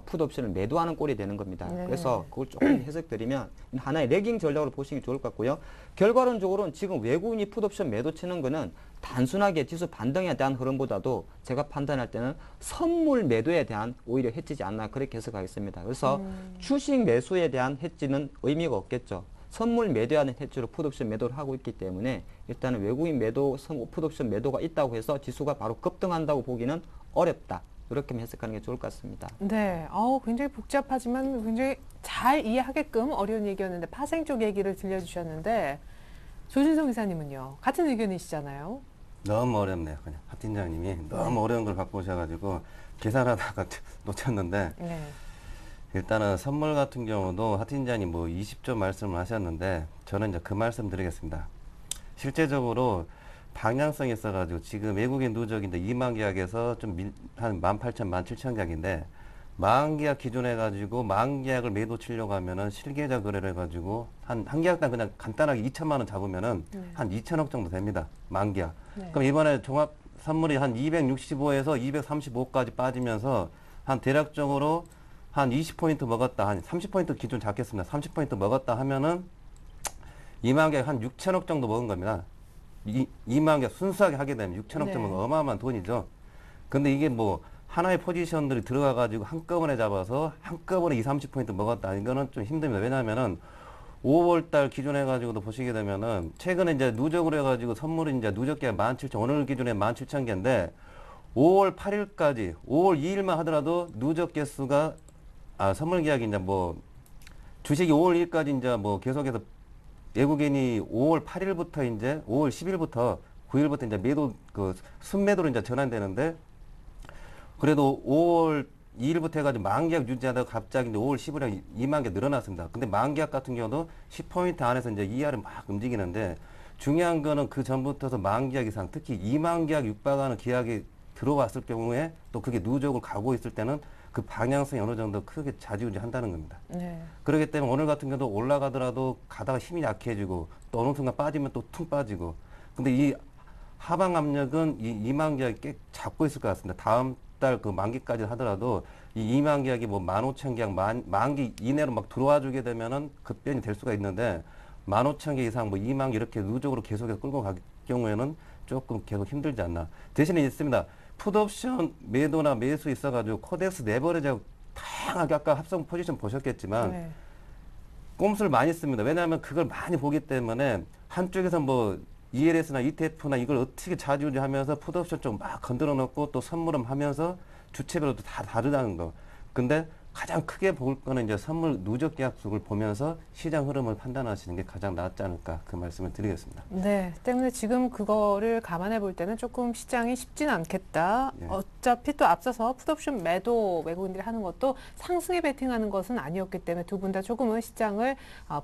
풋옵션을 매도하는 꼴이 되는 겁니다. 네. 그래서 그걸 조금 해석드리면 하나의 레깅 전략으로 보시는 게 좋을 것 같고요. 결과론적으로는 지금 외국인이 풋옵션 매도 치는 거는 단순하게 지수 반등에 대한 흐름보다도 제가 판단할 때는 선물 매도에 대한 오히려 해치지 않나 그렇게 해석하겠습니다. 그래서 주식 매수에 대한 해치는 의미가 없겠죠. 선물 매도하는 해치로 풋옵션 매도를 하고 있기 때문에 일단은 외국인 풋옵션 매도가 있다고 해서 지수가 바로 급등한다고 보기는 어렵다. 이렇게 해석하는 게 좋을 것 같습니다. 네, 굉장히 복잡하지만 굉장히 잘 이해하게끔 어려운 얘기였는데 파생 쪽 얘기를 들려주셨는데 조진성 이사님은요? 같은 의견이시잖아요. 너무 어렵네요. 그냥 하 팀장님이 너무 어려운 걸 갖고 오셔가지고 계산하다가 놓쳤는데 네. 일단은 선물 같은 경우도 하 팀장님 뭐 20조 말씀을 하셨는데 저는 이제 그 말씀 드리겠습니다. 실제적으로 방향성이 있어가지고 지금 외국인 누적인데 2만 계약에서 좀 한 18,000, 17,000계약인데 만 계약 기준 해가지고 만 계약을 매도 치려고 하면은 실계좌 거래를 해가지고 한 계약당 그냥 간단하게 2천만 원 잡으면은 한 2천억 정도 됩니다. 만 계약. 네. 그럼 이번에 종합 선물이 한 265에서 235까지 빠지면서 한 대략적으로 한 20포인트 먹었다, 한 30포인트 기준 잡겠습니다. 30포인트 먹었다 하면은 2만 개 한 6천억 정도 먹은 겁니다. 2만 개 순수하게 하게 되면 6천억 네. 정도 어마어마한 돈이죠. 근데 이게 뭐 하나의 포지션들이 들어가가지고 한꺼번에 잡아서 한꺼번에 2, 30포인트 먹었다. 이거는 좀 힘듭니다. 왜냐하면은 5월 달 기준 해가지고도 보시게 되면은 최근에 이제 누적으로 해가지고 선물이 이제 누적 개가 17,000, 오늘 기준에 17,000개인데 5월 8일까지, 5월 2일만 하더라도 누적 개수가, 선물 계약이 이제 뭐 주식이 5월 1일까지 이제 뭐 계속해서 외국인이 5월 8일부터 이제 5월 10일부터 9일부터 이제 매도, 순매도로 이제 전환되는데 그래도 5월 2일부터 해가지고 만계약 유지하다가 갑자기 이제 5월 10일에 2만 개 늘어났습니다. 근데 만계약 같은 경우도 10포인트 안에서 이제 이하를 막 움직이는데 중요한 거는 그 전부터서 만계약 이상, 특히 2만 계약 육박하는 계약이 들어왔을 경우에 또 그게 누적을 가고 있을 때는 그 방향성이 어느 정도 크게 좌지우지 한다는 겁니다. 네. 그렇기 때문에 오늘 같은 경우도 올라가더라도 가다가 힘이 약해지고 또 어느 순간 빠지면 또 퉁 빠지고. 근데 이 하방 압력은 이 2만 계약이 꽤 잡고 있을 것 같습니다. 다음 달 그 만기까지 하더라도 이 2만 계약이 뭐 15,000계약 만기 이내로 막 들어와 주게 되면은 급변이 될 수가 있는데 15,000개 이상 뭐 2만 개 이렇게 누적으로 계속해서 끌고 갈 경우에는 조금 계속 힘들지 않나. 대신에 있습니다. 풋옵션 매도나 매수 있어가지고 코덱스 레버리지하고 다양하게 아까 합성 포지션 보셨겠지만 네. 꼼수를 많이 씁니다. 왜냐하면 그걸 많이 보기 때문에 한쪽에서 뭐 ELS나 ETF나 이걸 어떻게 좌지우지 하면서 풋옵션 좀 막 건드려 놓고 또 선물음 하면서 주체별로 다 다르다는 거. 근데 가장 크게 볼 거는 이제 선물 누적 계약수를 보면서 시장 흐름을 판단하시는 게 가장 낫지 않을까 그 말씀을 드리겠습니다. 네, 때문에 지금 그거를 감안해 볼 때는 조금 시장이 쉽지는 않겠다. 예. 어차피 또 앞서서 풋옵션 매도 외국인들이 하는 것도 상승에 베팅하는 것은 아니었기 때문에 두 분 다 조금은 시장을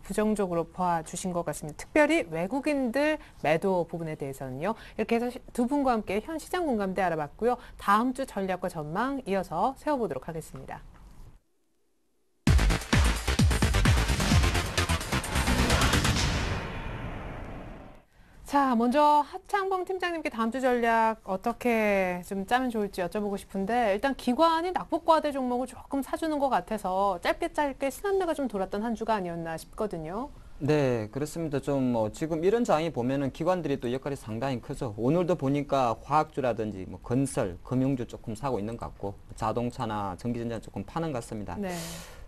부정적으로 봐주신 것 같습니다. 특별히 외국인들 매도 부분에 대해서는요. 이렇게 해서 두 분과 함께 현 시장 공감대 알아봤고요. 다음 주 전략과 전망 이어서 세워보도록 하겠습니다. 자, 먼저 하창범 팀장님께 다음 주 전략 어떻게 좀 짜면 좋을지 여쭤보고 싶은데 일단 기관이 낙폭과대 종목을 조금 사주는 것 같아서 짧게 순환매가 좀 돌았던 한 주가 아니었나 싶거든요. 네, 그렇습니다. 좀 지금 이런 장이 보면은 기관들이 또 역할이 상당히 크죠. 오늘도 보니까 화학주라든지 뭐 건설, 금융주 조금 사고 있는 것 같고 자동차나 전기전자 조금 파는 것 같습니다. 네.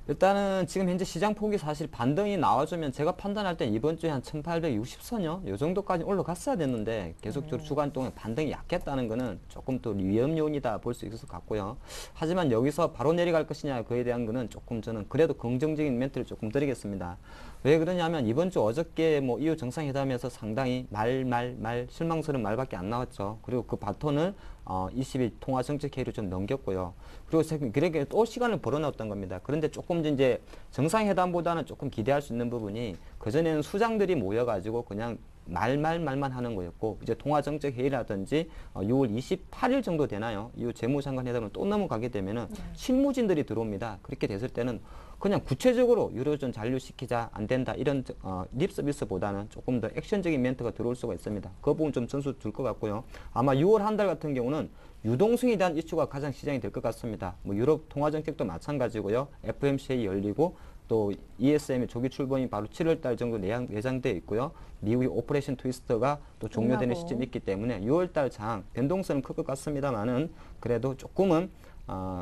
일단은 지금 현재 시장 폭이 사실 반등이 나와주면 제가 판단할 때 이번 주에 한 1860선요 요 정도까지 올라갔어야 됐는데 계속적으로 주간 동안 반등이 약했다는 거는 조금 또 위험 요인이다 볼 수 있을 것 같고요. 하지만 여기서 바로 내려갈 것이냐 그에 대한 거는 조금 저는 그래도 긍정적인 멘트를 조금 드리겠습니다. 왜 그러냐면 이번 주 어저께 뭐 이후 정상회담에서 상당히 실망스러운 말밖에 안 나왔죠. 그리고 그 바톤을 20일 통화 정책 회의로 좀 넘겼고요. 그리고 그렇게 또 시간을 벌어놨던 겁니다. 그런데 조금 이제 정상회담보다는 조금 기대할 수 있는 부분이 그전에는 수장들이 모여가지고 그냥 말만 하는 거였고 이제 통화정책 회의라든지 6월 28일 정도 되나요? 이후 재무장관 회담을 또 넘어가게 되면은 실무진들이 들어옵니다. 그렇게 됐을 때는 그냥 구체적으로 유로존 잔류시키자 안 된다 이런 립 서비스보다는 조금 더 액션적인 멘트가 들어올 수가 있습니다. 그 부분 좀 점수 줄 것 같고요. 아마 6월 한 달 같은 경우는 유동성에 대한 이슈가 가장 시장이 될 것 같습니다. 뭐 유럽 통화정책도 마찬가지고요. FMCA 열리고 또 ESM의 조기 출범이 바로 7월 달 정도 예상되어 있고요. 미국의 오퍼레이션 트위스터가 또 종료되는 시점이 있기 때문에 6월 달 장 변동성은 클 것 같습니다만은 그래도 조금은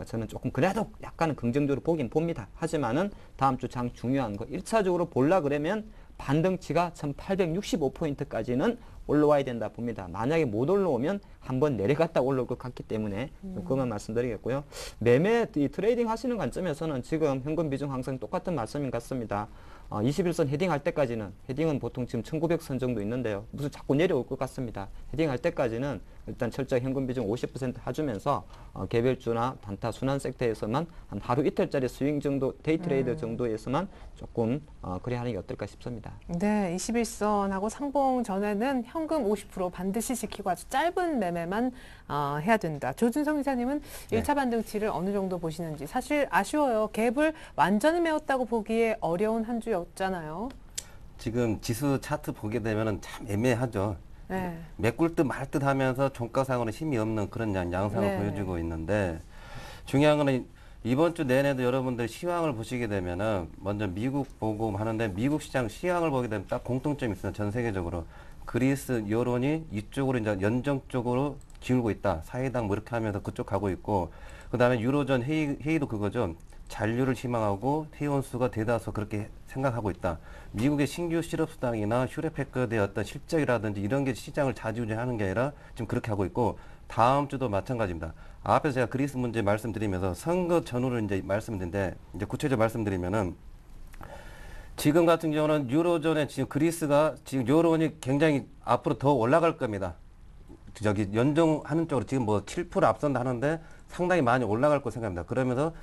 저는 조금 그래도 약간은 긍정적으로 보긴 봅니다. 하지만은 다음 주 장 중요한 거 1차적으로 볼라 그러면 반등치가 1865포인트까지는 올라와야 된다 봅니다. 만약에 못 올라오면 한번 내려갔다 올라올 것 같기 때문에 그것만 말씀드리겠고요. 매매 트레이딩 하시는 관점에서는 지금 현금 비중 항상 똑같은 말씀인 것 같습니다. 21선 헤딩할 때까지는 헤딩은 보통 지금 1900선 정도 있는데요. 무슨 자꾸 내려올 것 같습니다. 헤딩할 때까지는 일단 철저히 현금 비중 50% 해주면서 개별주나 단타 순환 섹터에서만 한 하루 이틀짜리 스윙 정도 데이 트레이드 정도에서만 조금 그래야 하는 게 어떨까 싶습니다. 네, 21선하고 상봉 전에는 현금 50% 반드시 지키고 아주 짧은 매매만 해야 된다. 조준성 이사님은 네. 1차 반등치를 어느 정도 보시는지. 사실 아쉬워요. 갭을 완전히 메웠다고 보기에 어려운 한 주였잖아요. 지금 지수 차트 보게 되면은 참 애매하죠. 네. 메꿀 듯 말 듯 하면서 종가상으로는 힘이 없는 그런 양상을 네. 보여주고 있는데 중요한 거는 이번 주 내내도 여러분들 시황을 보시게 되면은 먼저 미국 보고 하는데 미국 시장 시황을 보게 되면 딱 공통점이 있어요. 전 세계적으로. 그리스 여론이 이쪽으로 이제 연정 쪽으로 기울고 있다. 사이당 뭐 이렇게 하면서 그쪽 가고 있고, 그 다음에 유로존 회의도 그거죠. 잔류를 희망하고 회원 수가 대다수 그렇게 생각하고 있다. 미국의 신규 실업수당이나 휴대패커드의 어떤 실적이라든지 이런 게 시장을 좌지우지하는 게 아니라 지금 그렇게 하고 있고, 다음 주도 마찬가지입니다. 앞에서 제가 그리스 문제 말씀드리면서 선거 전후를 이제 말씀드린데, 이제 구체적으로 말씀드리면은 지금 같은 경우는 유로존에 지금 그리스가 지금 여론이 굉장히 앞으로 더 올라갈 겁니다. 저기 연정하는 쪽으로 지금 뭐 7% 앞선다 하는데 상당히 많이 올라갈 거 생각합니다. 그러면서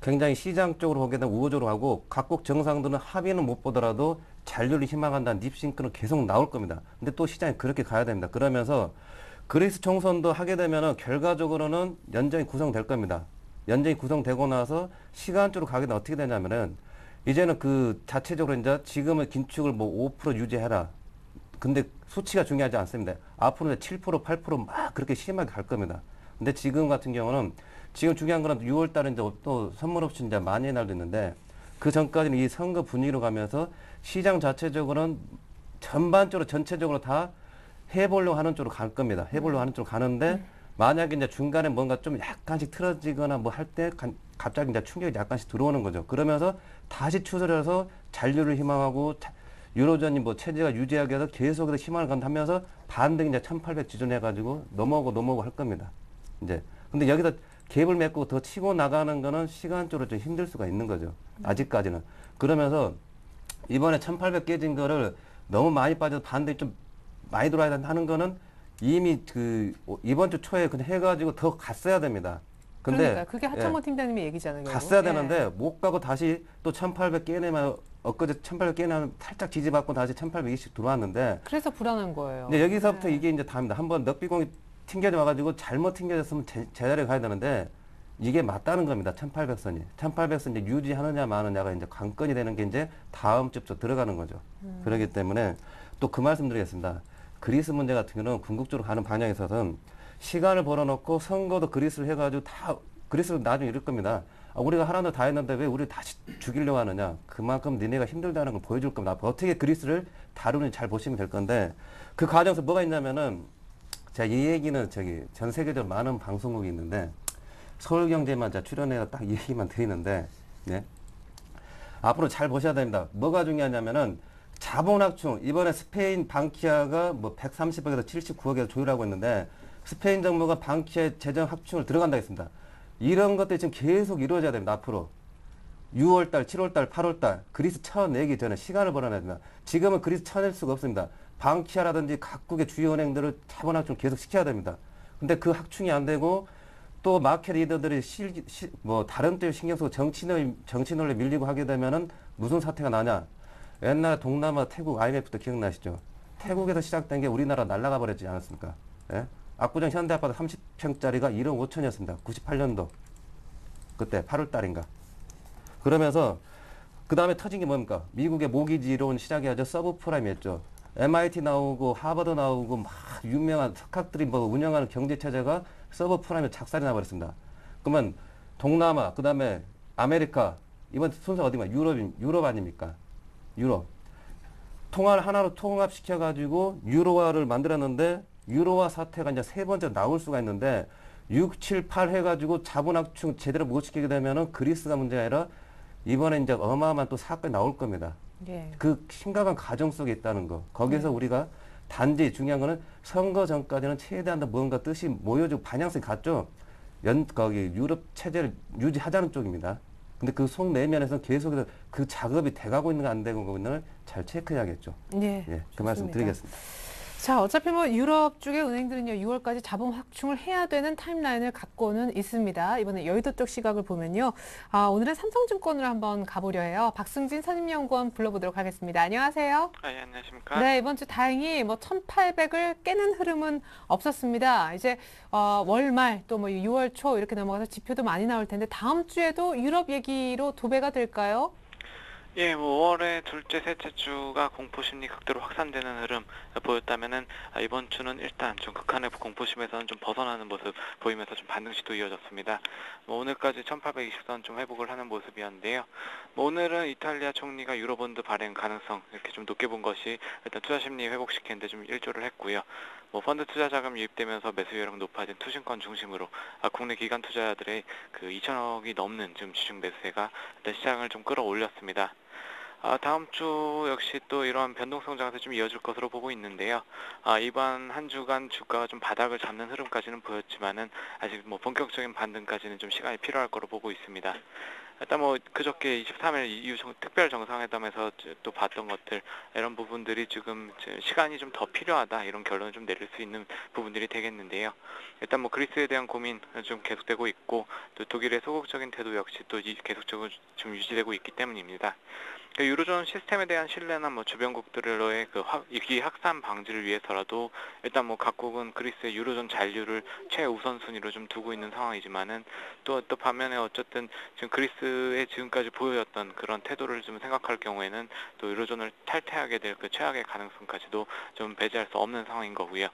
굉장히 시장 쪽으로 보게 되면 우호적으로 하고, 각국 정상들은 합의는 못 보더라도 잔류를 희망한다는 립싱크는 계속 나올 겁니다. 근데 또 시장이 그렇게 가야 됩니다. 그러면서 그리스 총선도 하게 되면은 결과적으로는 연정이 구성될 겁니다. 연정이 구성되고 나서 시간적으로 가게 되면 어떻게 되냐면은 이제는 그 자체적으로 이제 지금은 긴축을 뭐 5% 유지해라. 근데 수치가 중요하지 않습니다. 앞으로는 7%, 8% 그렇게 심하게 갈 겁니다. 근데 지금 같은 경우는 지금 중요한 거는 6월 달에 이제 또 선물 옵션 이제 만회의 날도 있는데, 그 전까지는 이 선거 분위기로 가면서 시장 자체적으로는 전반적으로 전체적으로 다 해보려고 하는 쪽으로 갈 겁니다. 해보려고 하는 쪽으로 가는데, 만약에 이제 중간에 뭔가 좀 약간씩 틀어지거나 뭐 할 때 갑자기 이제 충격이 약간씩 들어오는 거죠. 그러면서 다시 추스려서 잔류를 희망하고 유로존이 뭐 체제가 유지하게 해서 계속해서 희망을 간다면서 반등이 이제 1800 지존해가지고 넘어오고 할 겁니다. 이제. 근데 여기서 갭을 맺고 더 치고 나가는 거는 시간적으로 좀 힘들 수가 있는 거죠. 아직까지는. 그러면서 이번에 1800 깨진 거를 너무 많이 빠져서 반등이 좀 많이 들어와야 하는 거는 이미 그 이번 주 초에 그냥 해가지고 더 갔어야 됩니다. 근데 그러니까 그게 하창모 팀장님의 얘기잖아요. 결국. 갔어야 되는데 못 가고 다시 또 1800 깨내면, 엊그제 1800 깨내면 살짝 지지받고 다시 1820 들어왔는데, 그래서 불안한 거예요. 근데 여기서부터 이게 이제 다입니다. 한번 넉비공이 튕겨져 와가지고 잘못 튕겨졌으면 제자리에 가야 되는데 이게 맞다는 겁니다. 1800선이. 1800선 이제 유지하느냐 마느냐가 이제 관건이 되는 게 이제 다음 주부터 들어가는 거죠. 그렇기 때문에 또 그 말씀 드리겠습니다. 그리스 문제 같은 경우는 궁극적으로 가는 방향에 있어서는 시간을 벌어놓고 선거도 그리스를 해가지고 다 그리스는 나중에 이럴 겁니다. 아, 우리가 하나도 다 했는데 왜 우리 다시 죽이려고 하느냐. 그만큼 니네가 힘들다는 걸 보여줄 겁니다. 앞으로 어떻게 그리스를 다루는지 잘 보시면 될 건데, 그 과정에서 뭐가 있냐면은, 제가 이 얘기는 저기 전 세계적으로 많은 방송국이 있는데 서울경제만 제가 출연해서 딱 이 얘기만 드리는데, 네. 앞으로 잘 보셔야 됩니다. 뭐가 중요하냐면은 자본확충, 이번에 스페인 방키아가 뭐 130억에서 79억에서 조율하고 있는데, 스페인 정부가 방키아의 재정 확충을 들어간다 했습니다. 이런 것들이 지금 계속 이루어져야 됩니다. 앞으로 6월달, 7월달, 8월달 그리스 쳐내기 전에 시간을 벌어내야 됩니다. 지금은 그리스 쳐낼 수가 없습니다. 방키아라든지 각국의 주요 은행들을 자본 확충을 계속 시켜야 됩니다. 근데 그 확충이 안 되고 또 마켓 리더들이 뭐 다른 데 신경 쓰고 정치 논리 밀리고 하게 되면은 무슨 사태가 나냐. 옛날 동남아 태국 IMF도 기억나시죠? 태국에서 시작된 게 우리나라 날아가 버렸지 않았습니까? 예? 압구정 현대아파트 30평짜리가 1억 5천이었습니다. 98년도. 그때 8월 달인가. 그러면서 그 다음에 터진 게 뭡니까? 미국의 모기지론 시작해야죠. 서브프라임이었죠. MIT 나오고 하버드 나오고 막 유명한 석학들이 뭐 운영하는 경제체제가 서브프라임에 작살이 나버렸습니다. 그러면 동남아, 그 다음에 아메리카, 이번 순서가 어디가 유럽 아닙니까? 유럽. 통화를 하나로 통합시켜가지고 유로화를 만들었는데, 유로화 사태가 이제 세 번째 나올 수가 있는데, 6, 7, 8 해가지고 자본확충 제대로 못 시키게 되면은 그리스가 문제가 아니라 이번에 이제 어마어마한 또 사건이 나올 겁니다. 예. 그 심각한 과정 속에 있다는 거. 거기서 우리가 단지 중요한 거는 선거 전까지는 최대한 더 뭔가 뜻이 모여지고 방향성이 같죠. 거기 유럽 체제를 유지하자는 쪽입니다. 근데 그 속 내면에서 계속해서 그 작업이 돼가고 있는가 안 되고 있는가 잘 체크해야겠죠. 예. 예, 그 말씀 드리겠습니다. 자, 어차피 뭐 유럽 쪽의 은행들은요, 6월까지 자본 확충을 해야 되는 타임라인을 갖고는 있습니다. 이번에 여의도 쪽 시각을 보면요. 오늘은 삼성증권으로 한번 가보려 해요. 박승진 선임연구원 불러보도록 하겠습니다. 안녕하세요. 예, 안녕하십니까? 네, 이번 주 다행히 뭐 1800을 깨는 흐름은 없었습니다. 이제 월말 또 뭐 6월 초 이렇게 넘어가서 지표도 많이 나올 텐데 다음 주에도 유럽 얘기로 도배가 될까요? 예, 뭐 5월의 둘째, 셋째 주가 공포심리 극대로 확산되는 흐름 보였다면은 이번 주는 일단 좀 극한의 공포심에서는 좀 벗어나는 모습 보이면서 좀 반등 시도 이어졌습니다. 뭐 오늘까지 1820선 좀 회복을 하는 모습이었는데요. 뭐 오늘은 이탈리아 총리가 유로본드 발행 가능성 이렇게 좀 높게 본 것이 일단 투자 심리 회복시키는데 좀 일조를 했고요. 뭐 펀드 투자 자금 유입되면서 매수 여력 높아진 투신권 중심으로 국내 기관 투자자들의 그 2천억이 넘는 지금 주식 매수세가 일단 시장을 좀 끌어올렸습니다. 다음 주 역시 또 이러한 변동성 장세 좀 이어질 것으로 보고 있는데요. 이번 한 주간 주가가 좀 바닥을 잡는 흐름까지는 보였지만은 아직 뭐 본격적인 반등까지는 좀 시간이 필요할 거로 보고 있습니다. 일단 뭐 그저께 23일 EU 특별 정상회담에서 또 봤던 것들 이런 부분들이 지금 시간이 좀 더 필요하다 이런 결론을 좀 내릴 수 있는 부분들이 되겠는데요. 일단 뭐 그리스에 대한 고민 좀 계속되고 있고 또 독일의 소극적인 태도 역시 또 계속적으로 좀 유지되고 있기 때문입니다. 유로존 시스템에 대한 신뢰나 뭐 주변국들로의 그 위기 확산 방지를 위해서라도 일단 뭐 각국은 그리스의 유로존 잔류를 최우선 순위로 좀 두고 있는 상황이지만은 또 반면에 어쨌든 지금 그리스의 지금까지 보여왔던 그런 태도를 좀 생각할 경우에는 또 유로존을 탈퇴하게 될 그 최악의 가능성까지도 좀 배제할 수 없는 상황인 거고요.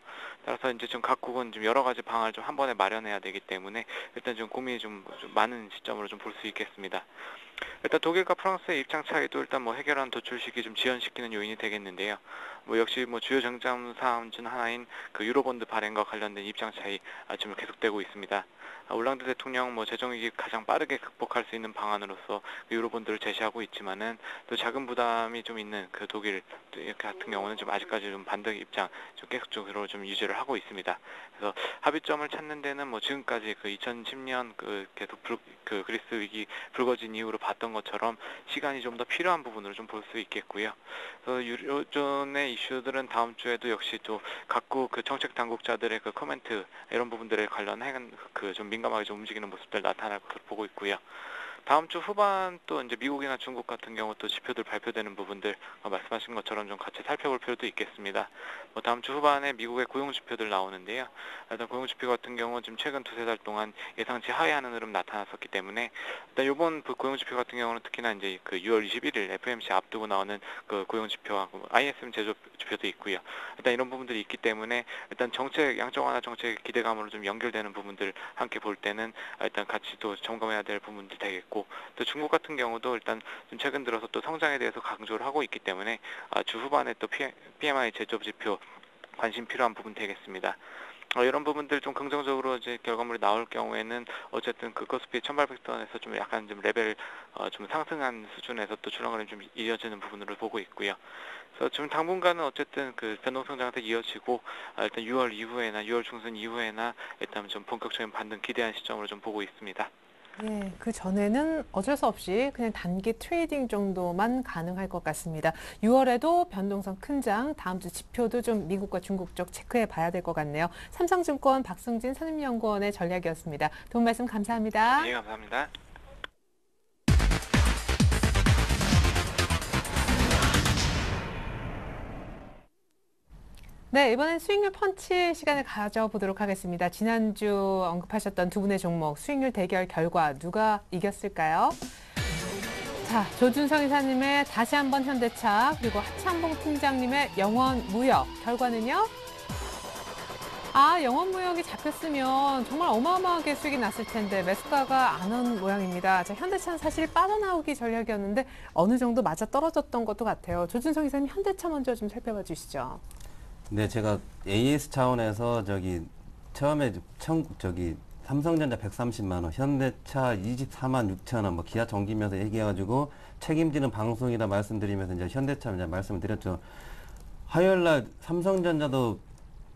따라서 이제 좀 각국은 좀 여러 가지 방안을 좀 한 번에 마련해야 되기 때문에 일단 좀 고민이 좀 많은 시점으로 좀 볼 수 있겠습니다. 일단 독일과 프랑스의 입장 차이도 일단 뭐 해결한 도출 시기 좀 지연시키는 요인이 되겠는데요. 뭐 역시 뭐 주요 쟁점 사항 중 하나인 그 유로본드 발행과 관련된 입장 차이 지금 계속되고 있습니다. 올랑드 대통령 뭐 재정위기 가장 빠르게 극복할 수 있는 방안으로서 그 유로본드를 제시하고 있지만은 또 자금 부담이 좀 있는 그 독일 같은 경우는 좀 아직까지 좀 반등 입장 좀 계속적으로 좀 유지를 하고 있습니다. 그래서 합의점을 찾는 데는 뭐 지금까지 그 2010년 그 계속 그 그리스 위기 불거진 이후로 봤던 것처럼 시간이 좀 더 필요한 부분으로 좀 볼 수 있겠고요. 그래서 유로존의 이슈들은 다음 주에도 역시 또 각국 그 정책 당국자들의 그 코멘트 이런 부분들에 관련한 그 좀 민감하게 좀 움직이는 모습들 나타날 것으로 보고 있고요. 다음 주 후반 또 이제 미국이나 중국 같은 경우 또 지표들 발표되는 부분들 말씀하신 것처럼 좀 같이 살펴볼 필요도 있겠습니다. 뭐 다음 주 후반에 미국의 고용 지표들 나오는데요. 일단 고용 지표 같은 경우 지금 최근 두세 달 동안 예상치 하회하는 흐름 나타났었기 때문에 일단 이번 그 고용 지표 같은 경우는 특히나 이제 그 6월 21일 FOMC 앞두고 나오는 그 고용 지표와 ISM 제조 지표도 있고요. 일단 이런 부분들이 있기 때문에 일단 정책 양적 완화 정책 기대감으로 좀 연결되는 부분들 함께 볼 때는 일단 같이 또 점검해야 될 부분도 되겠고. 또 중국 같은 경우도 일단 좀 최근 들어서 또 성장에 대해서 강조를 하고 있기 때문에 주 후반에 또 PMI 제조업 지표 관심 필요한 부분 되겠습니다. 이런 부분들 좀 긍정적으로 이제 결과물이 나올 경우에는 어쨌든 그 코스피 1800선에서 좀 약간 좀 레벨 좀 상승한 수준에서 또 출렁거림 좀 이어지는 부분으로 보고 있고요. 그래서 지금 당분간은 어쨌든 그 변동성 장세 이어지고 일단 6월 이후에나 6월 중순 이후에나 일단 좀 본격적인 반등 기대한 시점으로 좀 보고 있습니다. 예, 그 전에는 어쩔 수 없이 그냥 단기 트레이딩 정도만 가능할 것 같습니다. 6월에도 변동성 큰 장, 다음 주 지표도 좀 미국과 중국 쪽 체크해 봐야 될 것 같네요. 삼성증권 박승진 산림연구원의 전략이었습니다. 도움 말씀 감사합니다. 예, 감사합니다. 네, 이번엔 수익률 펀치 시간을 가져보도록 하겠습니다. 지난주 언급하셨던 두 분의 종목 수익률 대결 결과 누가 이겼을까요? 자, 조준성 이사님의 다시 한번 현대차 그리고 하찬봉 팀장님의 영원무역 결과는요? 영원무역이 잡혔으면 정말 어마어마하게 수익이 났을 텐데 매수가가 안 온 모양입니다. 자, 현대차는 사실 빠져나오기 전략이었는데 어느 정도 맞아 떨어졌던 것도 같아요. 조준성 이사님 현대차 먼저 좀 살펴봐 주시죠. 네, 제가 AS 차원에서 처음에 삼성전자 130만 원, 현대차 24만 6천 원, 뭐 기아 정기면서 얘기해가지고 책임지는 방송이라 말씀드리면서 이제 현대차 이제 말씀을 드렸죠. 화요일 날 삼성전자도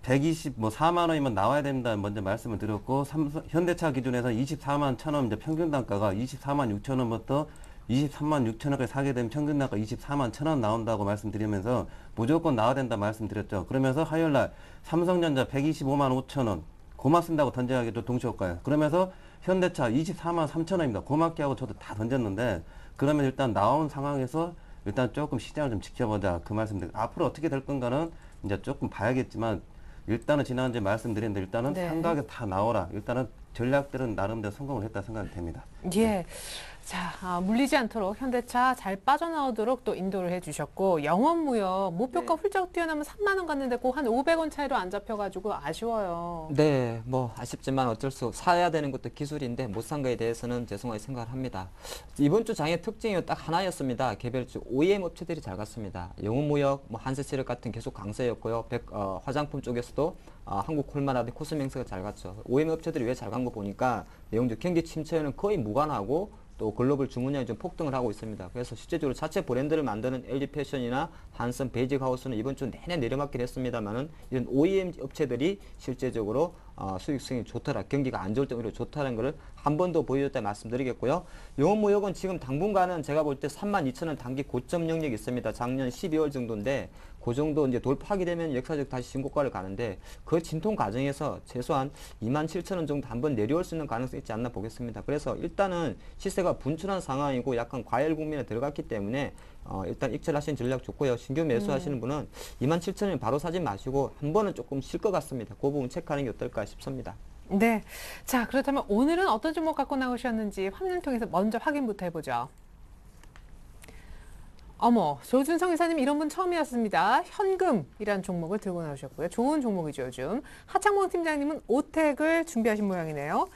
124만 원이면 나와야 된다 먼저 말씀을 드렸고 현대차 기준에서 24만 1천 원 이제 평균 단가가 24만 6천 원부터 23만 6천 원까지 사게 되면 평균 단가 24만 1천 원 나온다고 말씀드리면서 무조건 나와야 된다 말씀드렸죠. 그러면서 화요일 날 삼성전자 125만 5천 원 고마 쓴다고 던져가기도 동시효과예요. 그러면서 현대차 24만 3천 원입니다. 고맙게 하고 저도 다 던졌는데 그러면 일단 나온 상황에서 일단 조금 시장을 좀 지켜보자 그 말씀드리고 앞으로 어떻게 될 건가는 이제 조금 봐야겠지만 일단은 지난주에 말씀드렸는데 일단은 네. 삼각에 다 나오라. 일단은 전략들은 나름대로 성공을 했다 생각이 됩니다. 예. 자, 물리지 않도록 현대차 잘 빠져나오도록 또 인도를 해주셨고, 영업무역 목표가 훌쩍 뛰어나면 3만 원 갔는데 그 한 500원 차이로 안 잡혀가지고 아쉬워요. 네, 뭐 아쉽지만 어쩔 수 사야 되는 것도 기술인데 못 산 거에 대해서는 죄송하게 생각을 합니다. 이번 주 장의 특징이 딱 하나였습니다. 개별주 OEM 업체들이 잘 갔습니다. 영업무역, 뭐 한세체력 같은 계속 강세였고요. 화장품 쪽에서도 한국 콜마라든지 코스맹스가 잘 갔죠. OEM 업체들이 왜 잘 간 거 보니까 내용적 경기 침체에는 거의 무관하고 또 글로벌 주문량이 좀 폭등을 하고 있습니다. 그래서 실제적으로 자체 브랜드를 만드는 LG 패션이나 한슨, 베이직 하우스는 이번 주 내내 내려맞긴 했습니다만은 이런 OEM 업체들이 실제적으로 수익성이 좋더라, 경기가 안 좋을 때 오히려 좋다는 것을 한 번 더 보여줬다 말씀드리겠고요. 영업무역은 지금 당분간은 제가 볼 때 32,000원 단기 고점 영역이 있습니다. 작년 12월 정도인데 그 정도 이제 돌파하게 되면 역사적 다시 신고가를 가는데 그 진통 과정에서 최소한 27,000원 정도 한번 내려올 수 있는 가능성이 있지 않나 보겠습니다. 그래서 일단은 시세가 분출한 상황이고 약간 과열 국면에 들어갔기 때문에 일단 익절하시는 전략 좋고요. 신규 매수하시는 분은 27,000원 바로 사지 마시고 한 번은 조금 쉴 것 같습니다. 그 부분 체크하는 게 어떨까 싶습니다. 네. 자, 그렇다면 오늘은 어떤 종목 갖고 나오셨는지 화면을 통해서 먼저 확인부터 해보죠. 어머, 조준성 이사님 이런 분 처음이었습니다. 현금이라는 종목을 들고 나오셨고요. 좋은 종목이죠, 요즘. 하창봉 팀장님은 오택을 준비하신 모양이네요.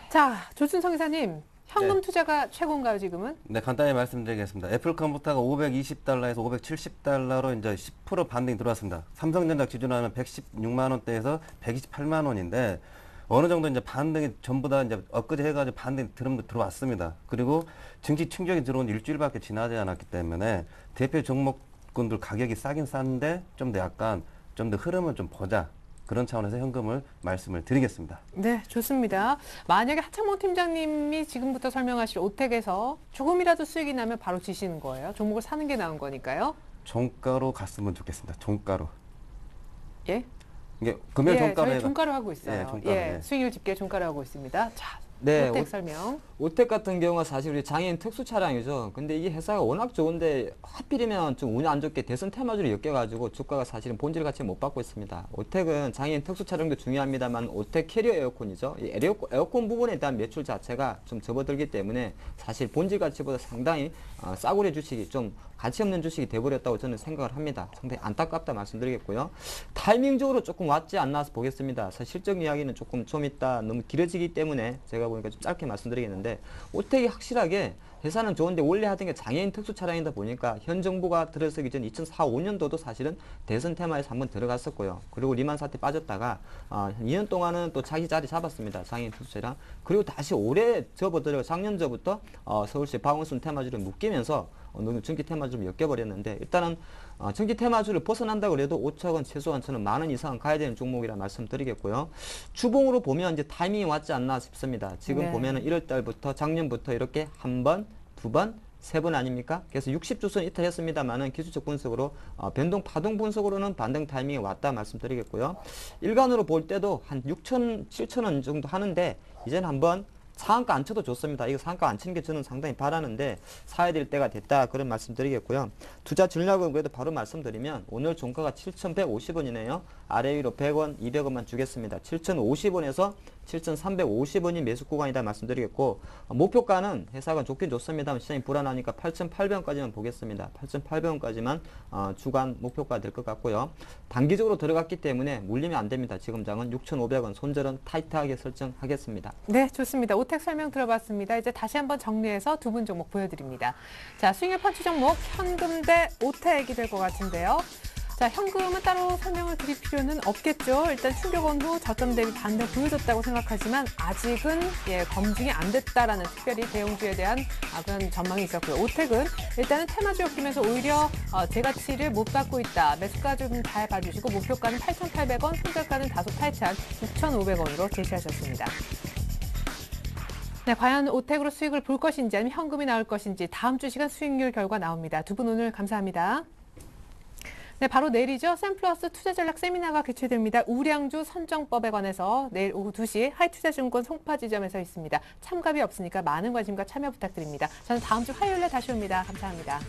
자, 조준성 이사님, 현금 네. 투자가 최고인가요, 지금은? 네, 간단히 말씀드리겠습니다. 애플컴퓨터가 520달러에서 570달러로 이제 10% 반등이 들어왔습니다. 삼성전자 기준으로 하면 116만 원대에서 128만 원인데 어느 정도 이제 반등이 전부 다 이제 엊그제 해가지고 반등이 들어왔습니다. 그리고 증시 충격이 들어온 일주일밖에 지나지 않았기 때문에 대표 종목군들 가격이 싸긴 싼데 좀 더 약간 좀 더 흐름을 좀 보자. 그런 차원에서 현금을 말씀을 드리겠습니다. 네, 좋습니다. 만약에 하창봉 팀장님이 지금부터 설명하실 오택에서 조금이라도 수익이 나면 바로 지시는 거예요. 종목을 사는 게 나은 거니까요. 종가로 갔으면 좋겠습니다. 종가로. 예? 이게 금연 종가로 저희 해가. 종가로 하고 있어요. 예, 종가로, 예. 수익률 집계 종가로 하고 있습니다. 자, 네, 오택 설명. 오택 같은 경우가 사실 우리 장애인 특수 차량이죠. 근데 이 회사가 워낙 좋은데 하필이면 좀 운이 안 좋게 대선 테마주를 엮여가지고 주가가 사실은 본질 가치 못 받고 있습니다. 오택은 장애인 특수 차량도 중요합니다만 오택 캐리어 에어컨이죠. 이 에어컨 부분에 대한 매출 자체가 좀 접어들기 때문에 사실 본질 가치보다 상당히 싸구려 주식이 좀 가치 없는 주식이 돼버렸다고 저는 생각을 합니다. 상당히 안타깝다 말씀드리겠고요. 타이밍적으로 조금 왔지 않나 보겠습니다. 사실 실적 이야기는 조금 좀 있다 너무 길어지기 때문에 제가 보니까 좀 짧게 말씀드리겠는데 오택이 확실하게 회사는 좋은데 원래 하던 게 장애인 특수 차량이다 보니까 현 정부가 들어서기 전 2004, 5년도도 사실은 대선 테마에서 한번 들어갔었고요. 그리고 리만 사태 빠졌다가 한 2년 동안은 또 자기 자리 잡았습니다. 장애인 특수 차량. 그리고 다시 올해 접어들어 작년저부터 서울시 박원순 테마주를 묶이면서 너무 전기 테마주를 엮여버렸는데 일단은 전기 테마주를 벗어난다고 해도 5천원 최소한 저는 만원 이상 가야 되는 종목이라 말씀드리겠고요. 주봉으로 보면 이제 타이밍이 왔지 않나 싶습니다. 지금 네. 보면은 1월 달부터 작년부터 이렇게 한 번, 두 번, 세 번 아닙니까? 그래서 60주선 이탈했습니다만은 기술적 분석으로 변동 파동 분석으로는 반등 타이밍이 왔다 말씀드리겠고요. 일간으로 볼 때도 한 6천, 7천원 정도 하는데 이제는 한번 상한가 안 쳐도 좋습니다. 이거 상한가 안 치는 게 저는 상당히 바라는데 사야 될 때가 됐다 그런 말씀 드리겠고요. 투자 전략은 그래도 바로 말씀드리면 오늘 종가가 7,150원이네요. 아래 위로 100원, 200원만 주겠습니다. 7,050원에서 7,350원이 매수 구간이다 말씀드리겠고 목표가는 회사가 좋긴 좋습니다만 시장이 불안하니까 8,800원까지만 보겠습니다. 8,800원까지만 주간 목표가 될 것 같고요. 단기적으로 들어갔기 때문에 물리면 안 됩니다. 지금 장은 6,500원 손절은 타이트하게 설정하겠습니다. 네, 좋습니다. 오택 설명 들어봤습니다. 이제 다시 한번 정리해서 두 분 종목 보여드립니다. 자, 수익률 펀치 종목 현금 대 오택이 될 것 같은데요. 자, 현금은 따로 설명을 드릴 필요는 없겠죠. 일단 충격원 후 저점 대비 반등 보여줬다고 생각하지만 아직은 검증이 안 됐다라는 특별히 대형주에 대한 그런 전망이 있었고요. 오택은 일단은 테마주였기면서 오히려 재가치를 못 받고 있다. 매수가 좀 잘 봐주시고 목표가는 8,800원, 손절가는 다소 타이트한 6,500원으로 제시하셨습니다. 네, 과연 오택으로 수익을 볼 것인지 아니면 현금이 나올 것인지 다음 주 시간 수익률 결과 나옵니다. 두 분 오늘 감사합니다. 네, 바로 내일이죠. 샘플러스 투자전략 세미나가 개최됩니다. 우량주 선정법에 관해서 내일 오후 2시 하이투자증권 송파지점에서 있습니다. 참가비 없으니까 많은 관심과 참여 부탁드립니다. 저는 다음 주 화요일에 다시 옵니다. 감사합니다.